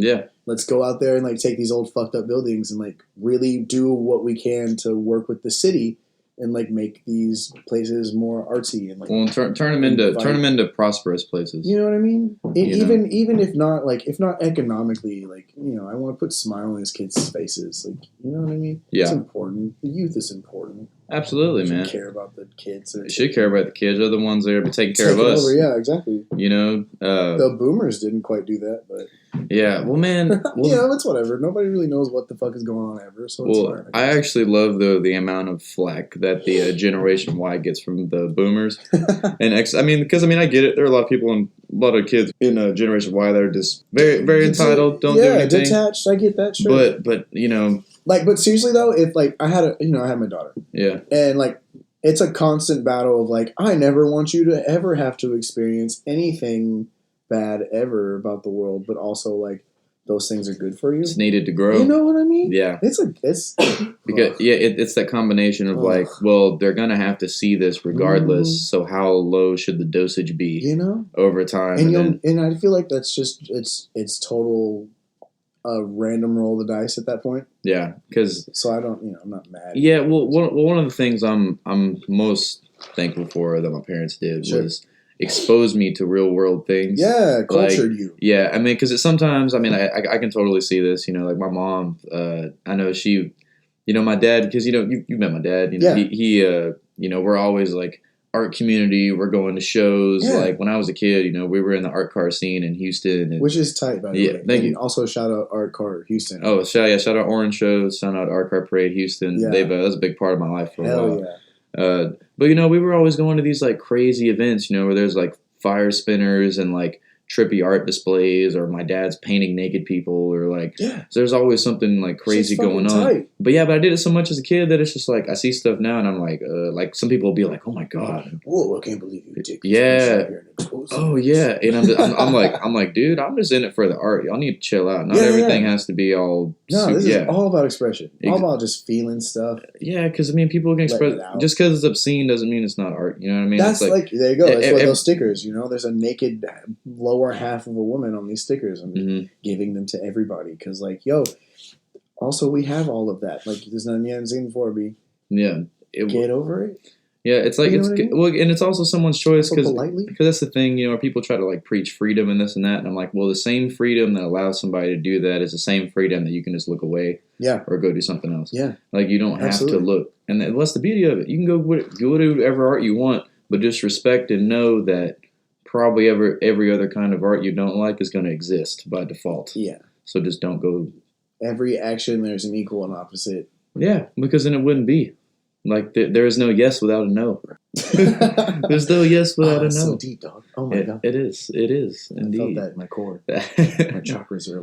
Let's go out there and take these old fucked up buildings and really do what we can to work with the city and make these places more artsy and turn them into prosperous places. You know what I mean? Even if not economically, I want to put smile on these kids' faces. You know what I mean? Yeah. It's important. The youth is important. Absolutely, man. Care about the kids. They should care about the kids. They're the ones that are taking care of us. Yeah, exactly. The boomers didn't quite do that, but yeah. Well, man, it's whatever. Nobody really knows what the fuck is going on ever. So it's fine, I actually love the amount of flack that the Generation Y gets from the boomers and X. I mean, because I get it. There are a lot of people and a lot of kids in Generation Y that are just very, very entitled. Don't do anything. Detached. I get that. Sure. But but seriously though, if I had I had my daughter. Yeah. And it's a constant battle of I never want you to ever have to experience anything bad ever about the world, but also those things are good for you. It's needed to grow. You know what I mean? Yeah. It's because it's that combination of well, they're gonna have to see this regardless. So how low should the dosage be? Over time. And I feel like that's just it's total random roll of the dice at that point. Yeah, because so I don't, I'm not mad. Yeah, well, one of the things I'm most thankful for that my parents did was expose me to real world things. Yeah, cultured you. Yeah, I mean, because sometimes, I can totally see this. My mom. I know she. My dad, because you met my dad. He we're always art community. We're going to shows. Yeah. When I was a kid, we were in the art car scene in Houston. Which is tight, by the way. Thank you. Also, shout out Art Car Houston. Oh, shout out Orange Shows. Shout out Art Car Parade Houston. Yeah. That's a big part of my life for a while. Yeah. But, we were always going to these, crazy events, where there's, fire spinners and, trippy art displays, or my dad's painting naked people, or so there's always something crazy going on. Tight. But I did it so much as a kid that it's just I see stuff now and I'm some people will be like, oh my god, whoa, I can't believe you did. Yeah. Oh yeah, and I'm like, dude, I'm just in it for the art. Y'all need to chill out. Not everything has to be all No, this is all about expression. All about just feeling stuff. Yeah, because, I mean, people can express... Just because it's obscene doesn't mean it's not art. You know what I mean? That's like there you go. That's what those stickers, you know? There's a naked lower half of a woman on these stickers and giving them to everybody. Because, like, yo, also we have all of that. Like, there's nothing you haven't seen before, B. Yeah. Get over it. Yeah, it's like, well, and it's also someone's choice because that's the thing, you know, people try to like preach freedom and this and that, and I'm like, well, the same freedom that allows somebody to do that is the same freedom that you can just look away, or go do something else. Yeah, like you don't have to look, and that's the beauty of it. You can go whatever art you want, but just respect and know that probably every other kind of art you don't like is going to exist by default. Yeah, so just don't go. Every action, there's an equal and opposite. Yeah, because then it wouldn't be. Like, there is no yes without a no. There's no yes without a no. So deep, dog. Oh, my God. It is. It is, indeed. I felt that in my core. My chakras are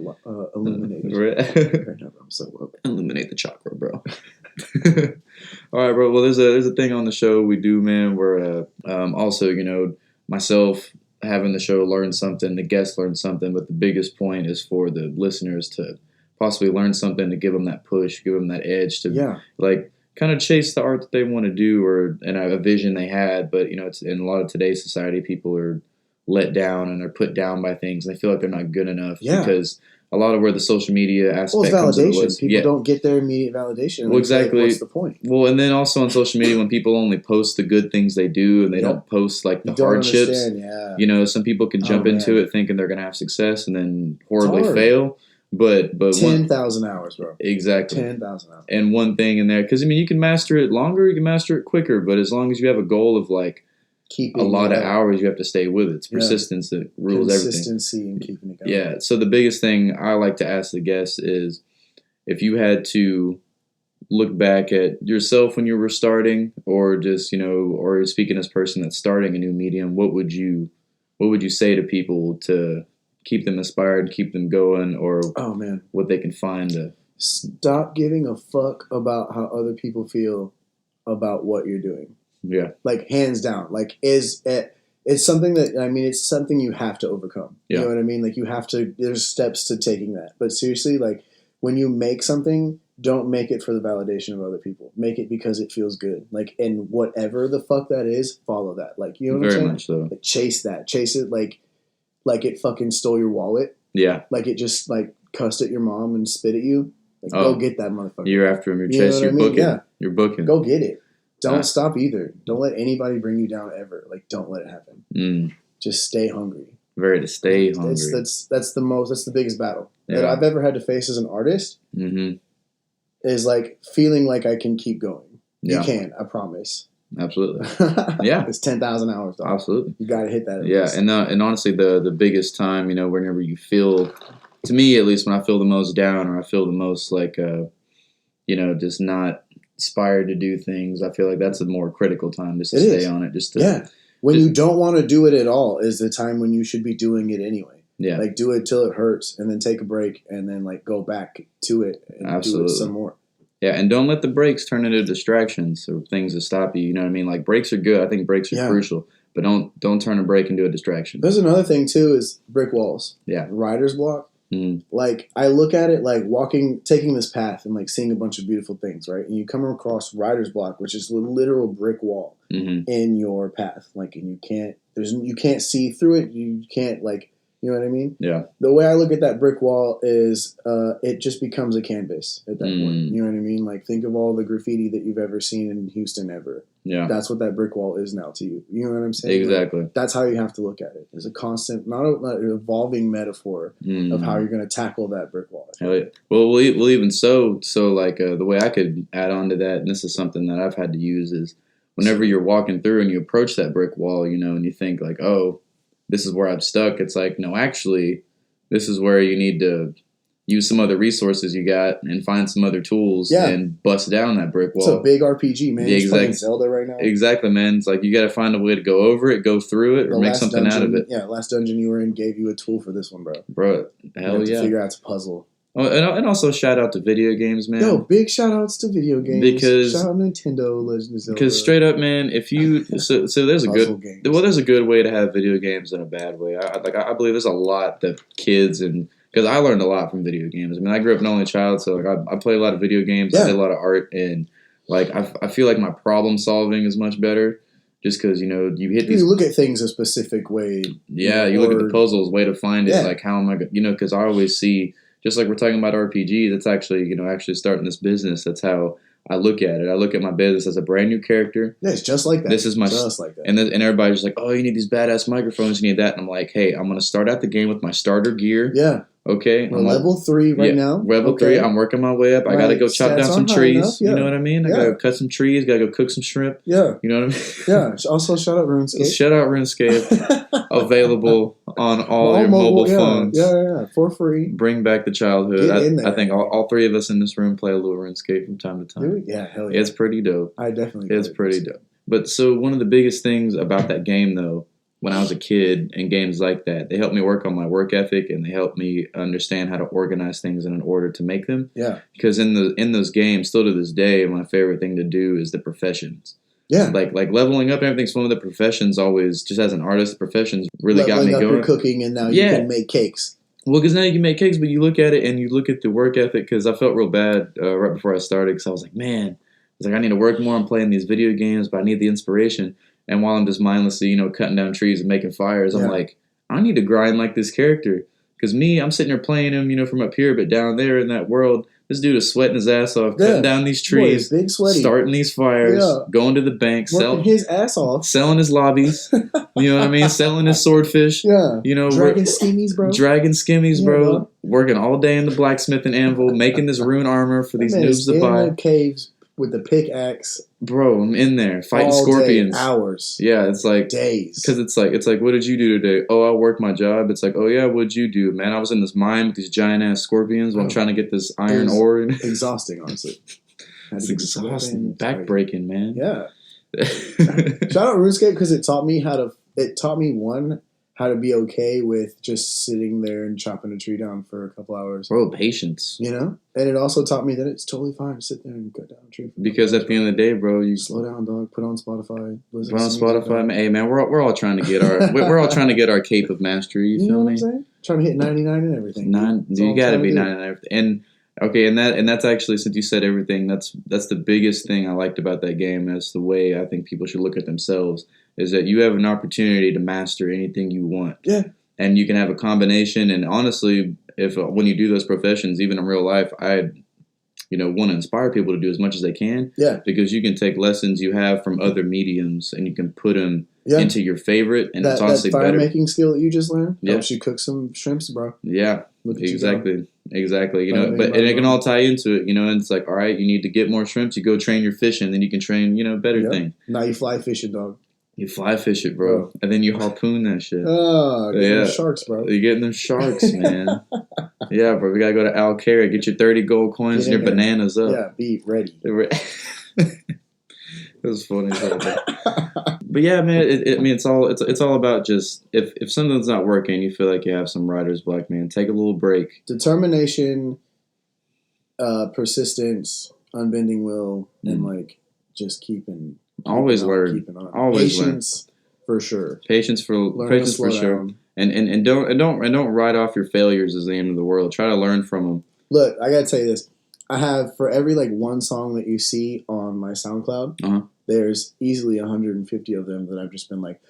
illuminated. Right now, I'm so up. Illuminate the chakra, bro. All right, bro. Well, there's a thing on the show we do, man, where also, you know, myself having the show learn something, the guests learn something, but the biggest point is for the listeners to possibly learn something, to give them that push, give them that edge to, like, kind of chase the art that they want to do and a vision they had. But, you know, it's in a lot of today's society, people are let down and they're put down by things. And they feel like they're not good enough because a lot of where the social media aspect comes into validation. People don't get their immediate validation. Well, exactly. What's the point? Well, and then also on social media, when people only post the good things they do and they don't post like the hardships, you know, some people can jump into it thinking they're going to have success and then horribly fail. But 10,000 hours, bro. Exactly. 10,000 hours. And one thing in there, because I mean, you can master it longer, you can master it quicker, but as long as you have a goal of like keeping a lot of hours, you have to stay with it. It's persistence that rules everything. Consistency and keeping it going. Yeah. So the biggest thing I like to ask the guests is, if you had to look back at yourself when you were starting, or just, you know, or speaking as a person that's starting a new medium, what would you say to people to keep them inspired, keep them going, or what they can find to stop giving a fuck about how other people feel about what you're doing. Yeah, like hands down. Like it's something that, I mean, it's something you have to overcome. You know what I mean? Like you have to. There's steps to taking that. But seriously, like when you make something, don't make it for the validation of other people. Make it because it feels good. Like, and whatever the fuck that is, follow that. Like, you know what I'm saying? Very much so. Like, chase that. Chase it like it fucking stole your wallet. Yeah. Like it just like cussed at your mom and spit at you. Like go get that motherfucker. You're after him. You're chasing. You're booking. Yeah. You're booking. Go get it. Don't stop either. Don't let anybody bring you down ever. Like don't let it happen. Just stay hungry. To stay hungry. That's the biggest battle that I've ever had to face as an artist. Is like feeling like I can keep going. You can. I promise. Absolutely. Yeah. It's 10,000 hours, dog. Absolutely. You got to hit that. Yeah. And honestly, the biggest time, you know, whenever you feel, to me at least, when I feel the most down or I feel the most like, you know, just not inspired to do things, I feel like that's a more critical time just to stay on it. When you don't want to do it at all is the time when you should be doing it anyway. Yeah. Like do it till it hurts and then take a break and then like go back to it and do it some more. Yeah, and don't let the breaks turn into distractions or things that stop you. You know what I mean? Like breaks are good. I think breaks are crucial, but don't turn a break into a distraction. There's another thing too is brick walls. Yeah, writer's block. Like I look at it like taking this path and like seeing a bunch of beautiful things, right? And you come across writer's block, which is a literal brick wall in your path. Like, and you can't see through it. You can't like. You know what I mean? Yeah. The way I look at that brick wall is it just becomes a canvas at that point. You know what I mean? Like think of all the graffiti that you've ever seen in Houston ever. Yeah. That's what that brick wall is now to you. You know what I'm saying? Exactly. Like, that's how you have to look at it. There's a constant, not an evolving metaphor of how you're going to tackle that brick wall. Hell yeah. Well, we'll even so like the way I could add on to that, and this is something that I've had to use, is whenever you're walking through and you approach that brick wall, you know, and you think like, oh, this is where I'm stuck. It's like, no, actually, this is where you need to use some other resources you got and find some other tools and bust down that brick wall. It's a big RPG, man. He's playing Zelda right now. Exactly, man. It's like you got to find a way to go over it, go through it, or make something out of it. Yeah, last dungeon you were in gave you a tool for this one, bro. Bro, hell yeah. To figure out it's a puzzle. Oh, and also shout out to video games, man. Yo, big shout outs to video games. Because shout out Nintendo, Legend of Zelda. Because straight up, man, if you so there's there's a good way to have video games and a bad way. I believe there's a lot that kids and because I learned a lot from video games. I mean, I grew up an only child, so like I played a lot of video games. I did a lot of art, and like I feel like my problem solving is much better. Just because, you know, you hit these... You look at things a specific way. Yeah, you look at the puzzles, way to find it. Like, how am I going to... You know, because I always see... Just like we're talking about RPG, that's actually, you know, actually starting this business. That's how I look at it. I look at my business as a brand new character. Yeah, it's just like that. This is my... Just like that. And everybody's just like, oh, you need these badass microphones, you need that. And I'm like, hey, I'm going to start out the game with my starter gear. Yeah. Okay. We're level 3 right now. Level 3. I'm working my way up. I got to go chop down some trees. You know what I mean? I got to cut some trees. Got to go cook some shrimp. Yeah. You know what I mean? Yeah. Also, shout out RuneScape. Shout out RuneScape. Available on all your mobile phones. Yeah. For free. Bring back the childhood. Get in there. I think all 3 of us in this room play a little RuneScape from time to time. Dude, yeah, hell yeah. It's pretty dope. I definitely It's pretty dope. But so one of the biggest things about that game, though, when I was a kid and games like that, they helped me work on my work ethic and they helped me understand how to organize things in an order to make them. Yeah. Because in those games, still to this day, my favorite thing to do is the professions. Yeah. Like leveling up and everything's fun with the professions always, just as an artist, the professions really got me going. Your cooking and now you can make cakes. Well, because now you can make cakes, but you look at it and you look at the work ethic, because I felt real bad right before I started, because I was like, man, I need to work more on playing these video games, but I need the inspiration. And while I'm just mindlessly, you know, cutting down trees and making fires, I'm like, I need to grind like this character. Because I'm sitting there playing him, you know, from up here, but down there in that world, this dude is sweating his ass off, cutting down these trees, big sweaty, starting these fires, going to the bank, working his ass off, selling his lobbies, you know what I mean? Selling his swordfish, you know, dragging skimmies, bro, working all day in the blacksmith and anvil, making this rune armor for these noobs to buy. In the caves with the pickaxe. Bro, I'm in there fighting all scorpions. Day, hours. Yeah, it's like days. Because it's like, what did you do today? Oh, I worked my job. It's like, oh yeah, what'd you do, man? I was in this mine with these giant ass scorpions while I'm trying to get this iron ore. Exhausting, honestly. It's exhausting, backbreaking, man. Yeah. Shout out RuneScape because it taught me how to be okay with just sitting there and chopping a tree down for a couple hours. Bro, patience. You know? And it also taught me that it's totally fine to sit there and cut down a tree. Because at the end of the day, bro, you slow down, dog. Put on Spotify. Put on Spotify. Hey, man, we're all trying to get we're all trying to get our cape of mastery. You feel know what me? I'm saying? Trying to hit 99 and everything. You got to be 99 and okay, and that's actually, since you said everything, that's the biggest thing I liked about that game. That's the way I think people should look at themselves. Is that you have an opportunity to master anything you want. Yeah. And you can have a combination. And honestly, when you do those professions, even in real life, I want to inspire people to do as much as they can. Yeah. Because you can take lessons you have from other mediums and you can put them into your favorite. And it's honestly better. That fire making skill that you just learned helps you cook some shrimps, bro. Yeah. Exactly. You know, and it can all tie into it, you know, and it's like, all right, you need to get more shrimps. You go train your fishing, then you can train, better thing. Now you fly fishing, dog. You fly fish it, bro. And then you harpoon that shit. Oh, them sharks, bro. You're getting them sharks, man. Yeah, bro. We got to go to Alcara, get your 30 gold coins and your bananas up. Yeah, be ready. It was funny. But yeah, man, it's all about just, if something's not working, you feel like you have some writer's block, man, take a little break. Determination, persistence, unbending will, and just keeping... Always learn. Always patience for sure. Patience for sure. And don't write off your failures as the end of the world. Try to learn from them. Look, I gotta tell you this. I have, for every one song that you see on my SoundCloud, there's easily 150 of them that I've just been like,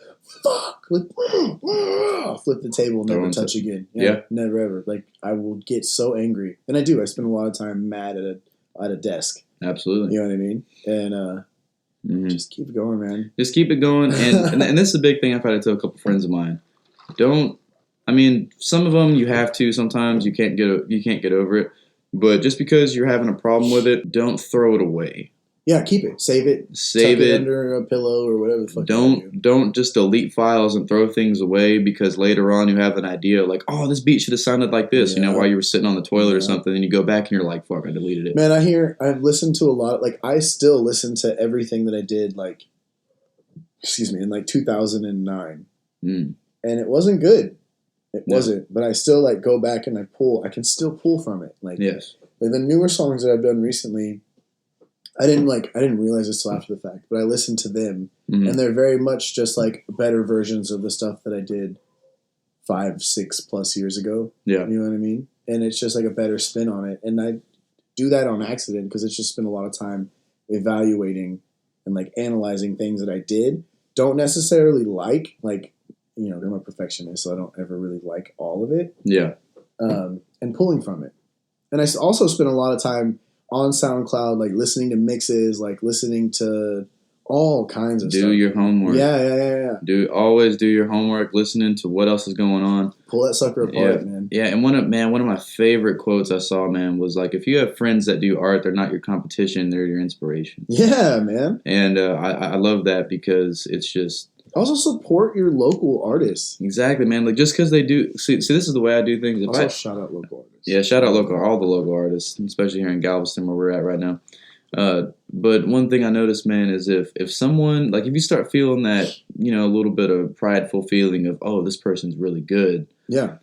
fuck, flip the table, never touch again. Never ever. I will get so angry, and I do. I spend a lot of time mad at a desk. Absolutely. You know what I mean? And just keep it going, man. Just keep it going, and this is a big thing I've had to tell a couple friends of mine. Some of them you have to. Sometimes you can't get over it. But just because you're having a problem with it, don't throw it away. Yeah, keep it. Save it. Tuck it under a pillow or whatever the fuck. Don't just delete files and throw things away because later on you have an idea like, oh, this beat should have sounded like this, while you were sitting on the toilet or something, and you go back and you're like, fuck, I deleted it. Man, I've listened to a lot, I still listen to everything that I did, in 2009. And it wasn't good. It wasn't, but I still go back and I can still pull from it. Yes. The newer songs that I've done recently, I didn't realize this till after the fact, but I listened to them, and they're very much just better versions of the stuff that I did 5-6+ years ago. Yeah. You know what I mean? And it's just like a better spin on it. And I do that on accident because it's just spent a lot of time evaluating and like analyzing things that I did. Don't necessarily like, you know, I'm a perfectionist, so I don't ever really like all of it. Yeah. And pulling from it. And I also spent a lot of time on SoundCloud, like listening to mixes, like listening to all kinds of stuff. Do your homework. Yeah. Always do your homework, listening to what else is going on. Pull that sucker apart, man. Yeah, and one of my favorite quotes I saw, man, was like, if you have friends that do art, they're not your competition, they're your inspiration. Yeah, man. And I love that because it's just... Also support your local artists. Exactly, man. Like, just because they do... See, this is the way I do things. Also, shout out local artists. Yeah, shout out all the local artists, especially here in Galveston where we're at right now. But one thing I noticed, man, is if someone, like, if you start feeling that, you know, a little bit of prideful feeling of, oh, this person's really good. Yeah.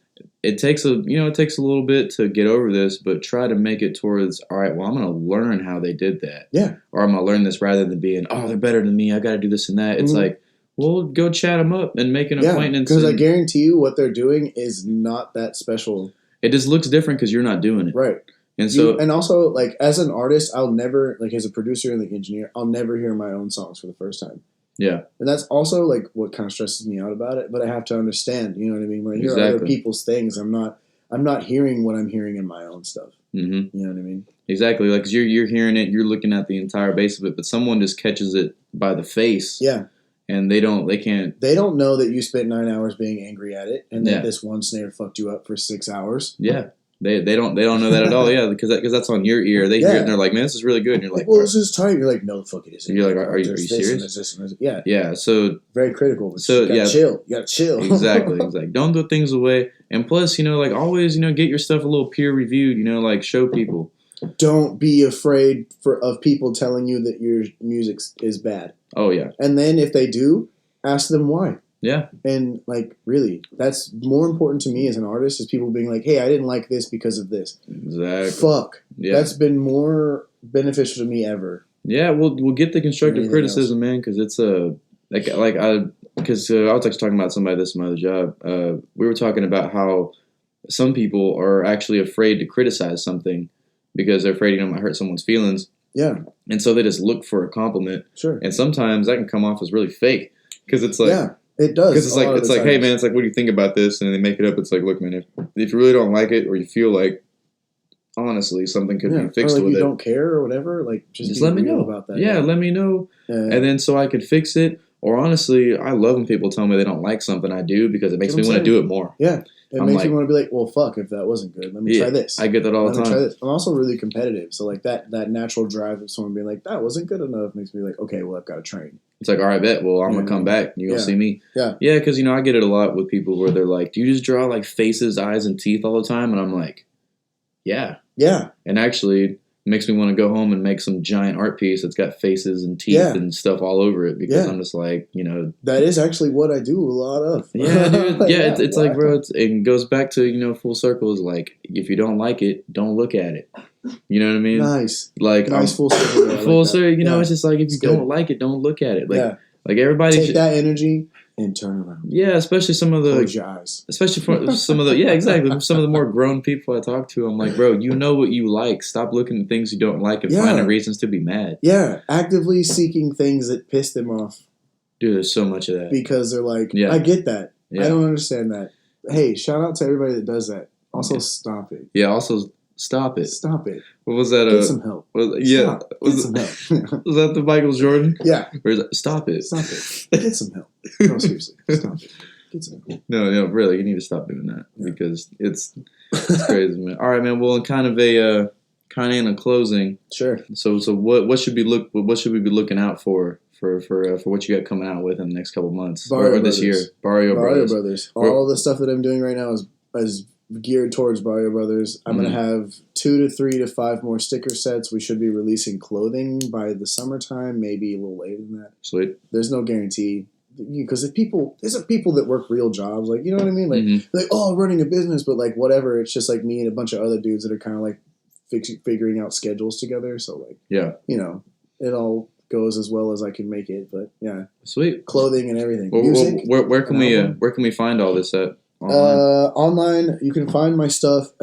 It takes a little bit to get over this, but try to make it towards, all right, well, I'm going to learn how they did that. Yeah. Or I'm going to learn this rather than being, oh, they're better than me, I got to do this and that. It's like, well, go chat them up and make an acquaintance. Because I guarantee you what they're doing is not that special. It just looks different because you're not doing it. Right. And so, and also, like, as an artist, I'll never, like, as a producer and the engineer, I'll never hear my own songs for the first time. Yeah. And that's also, like, what kind of stresses me out about it. But I have to understand, you know what I mean? When I hear other people's things, I'm not hearing what I'm hearing in my own stuff. Mm-hmm. You know what I mean? Exactly. Like, 'cause you're hearing it, you're looking at the entire base of it, but someone just catches it by the face. Yeah. And they don't know that you spent 9 hours being angry at it, and that this one snare fucked you up for 6 hours. Yeah. They don't know that at all. Yeah, because that's on your ear. They hear it and they're like, "Man, this is really good." And you're like, "Well, this is tight." You're like, "No, the fuck it isn't." You're like, "Are you serious?" Yeah. Yeah. So very critical. So you gotta chill. You gotta chill. Exactly. Don't throw things away. And plus, you know, like always, you know, get your stuff a little peer reviewed. You know, like show people. Don't be afraid of people telling you that your music is bad. Oh yeah. And then if they do, ask them why. Yeah. And, like, really, that's more important to me as an artist is people being like, hey, I didn't like this because of this. Exactly. Fuck. Yeah. That's been more beneficial to me ever. Yeah, we'll get the constructive criticism, man, because it's I was actually talking about somebody at my other job. We were talking about how some people are actually afraid to criticize something because they're afraid, you know, it might hurt someone's feelings. Yeah. And so they just look for a compliment. Sure. And sometimes that can come off as really fake because it's like... Yeah. It does. Because it's like, hey man, it's like, what do you think about this? And they make it up. It's like, look, man, if you really don't like it, or you feel like, honestly, something could be fixed or like with you it. Don't care or whatever. Like, just let me know about that. Yeah, let me know, and then so I could fix it. Or honestly, I love when people tell me they don't like something I do because it makes me want to do it more. Yeah, it makes me want to be like, well, fuck, if that wasn't good, let me try this. I get that all the time. Try this. I'm also really competitive, so like that natural drive of someone being like, that wasn't good enough makes me like, okay, well, I've got to train. It's like, all right, bet. Well, I'm going to come back. You're going to see me. Yeah. Yeah, because, you know, I get it a lot with people where they're like, do you just draw, like, faces, eyes, and teeth all the time? And I'm like, yeah. Yeah. And actually, it makes me want to go home and make some giant art piece that's got faces and teeth and stuff all over it because I'm just like, you know. That is actually what I do a lot of. Yeah, dude. Yeah, it's like, bro, it goes back to, you know, full circle is like, if you don't like it, don't look at it. You know what I mean? Nice. Like, nice full circle. Full circle, you know, it's just like, if you don't like it, don't look at it. Like everybody take that energy and turn around. Yeah, especially some of the... Close your eyes. Especially for some of the... Yeah, exactly. Some of the more grown people I talk to, I'm like, bro, you know what you like. Stop looking at things you don't like and finding reasons to be mad. Yeah, actively seeking things that piss them off. Dude, there's so much of that. Because they're like, I get that. Yeah. I don't understand that. Hey, shout out to everybody that does that. Also, stop it. Yeah, also... Stop it. Stop it. What was that? Get some help. Get some help. Was that the Michael Jordan? Yeah. Or is that, stop it. Stop it. Get some help. No, seriously. Stop it. Get some help. No, really. You need to stop doing that because it's crazy, man. All right, man. Well, kind of in a closing. Sure. So what should we be looking out for what you got coming out with in the next couple months or this year? Barrio Brothers. All the stuff that I'm doing right now is geared towards Barrio Brothers. I'm going to have 2 to 3 to 5 more sticker sets. We should be releasing clothing by the summertime, maybe a little later than that. Sweet. There's no guarantee. Because there's people that work real jobs, like, you know what I mean? Like, oh, running a business, but like, whatever. It's just like me and a bunch of other dudes that are kind of like figuring out schedules together. So like, yeah, you know, it all goes as well as I can make it. But yeah, sweet. Clothing and everything. Well, music. Where can we find all this at? Online, you can find my stuff.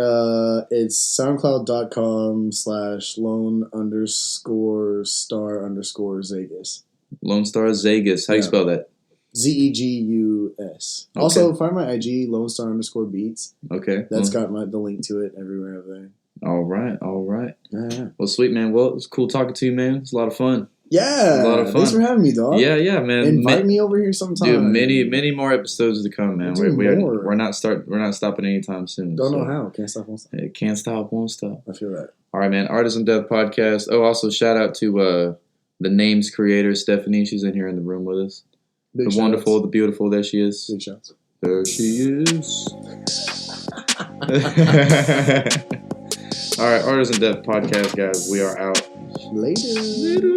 It's soundcloud.com/lone_star_zegus. Lone Star Zegus. How do you spell that? Zegus. Okay. Also, find my IG, Lone Star_beats. Okay. That's got the link to it everywhere over there. All right. Yeah. Well, sweet, man. Well, it was cool talking to you, man. It's a lot of fun. Yeah. A lot of fun. Thanks for having me, dog. Yeah, man. Invite me over here sometime. Dude, many more episodes to come, man. We're not stopping anytime soon. Don't know how. Can't stop, won't stop. It can't stop, won't stop. I feel that. All right, man. Artisan Death Podcast. Oh, also shout out to the name's creator, Stephanie. She's in here in the room with us. The wonderful, the beautiful. There she is. Big shots. There she is. All right, Artisan Death Podcast, guys. We are out. Later.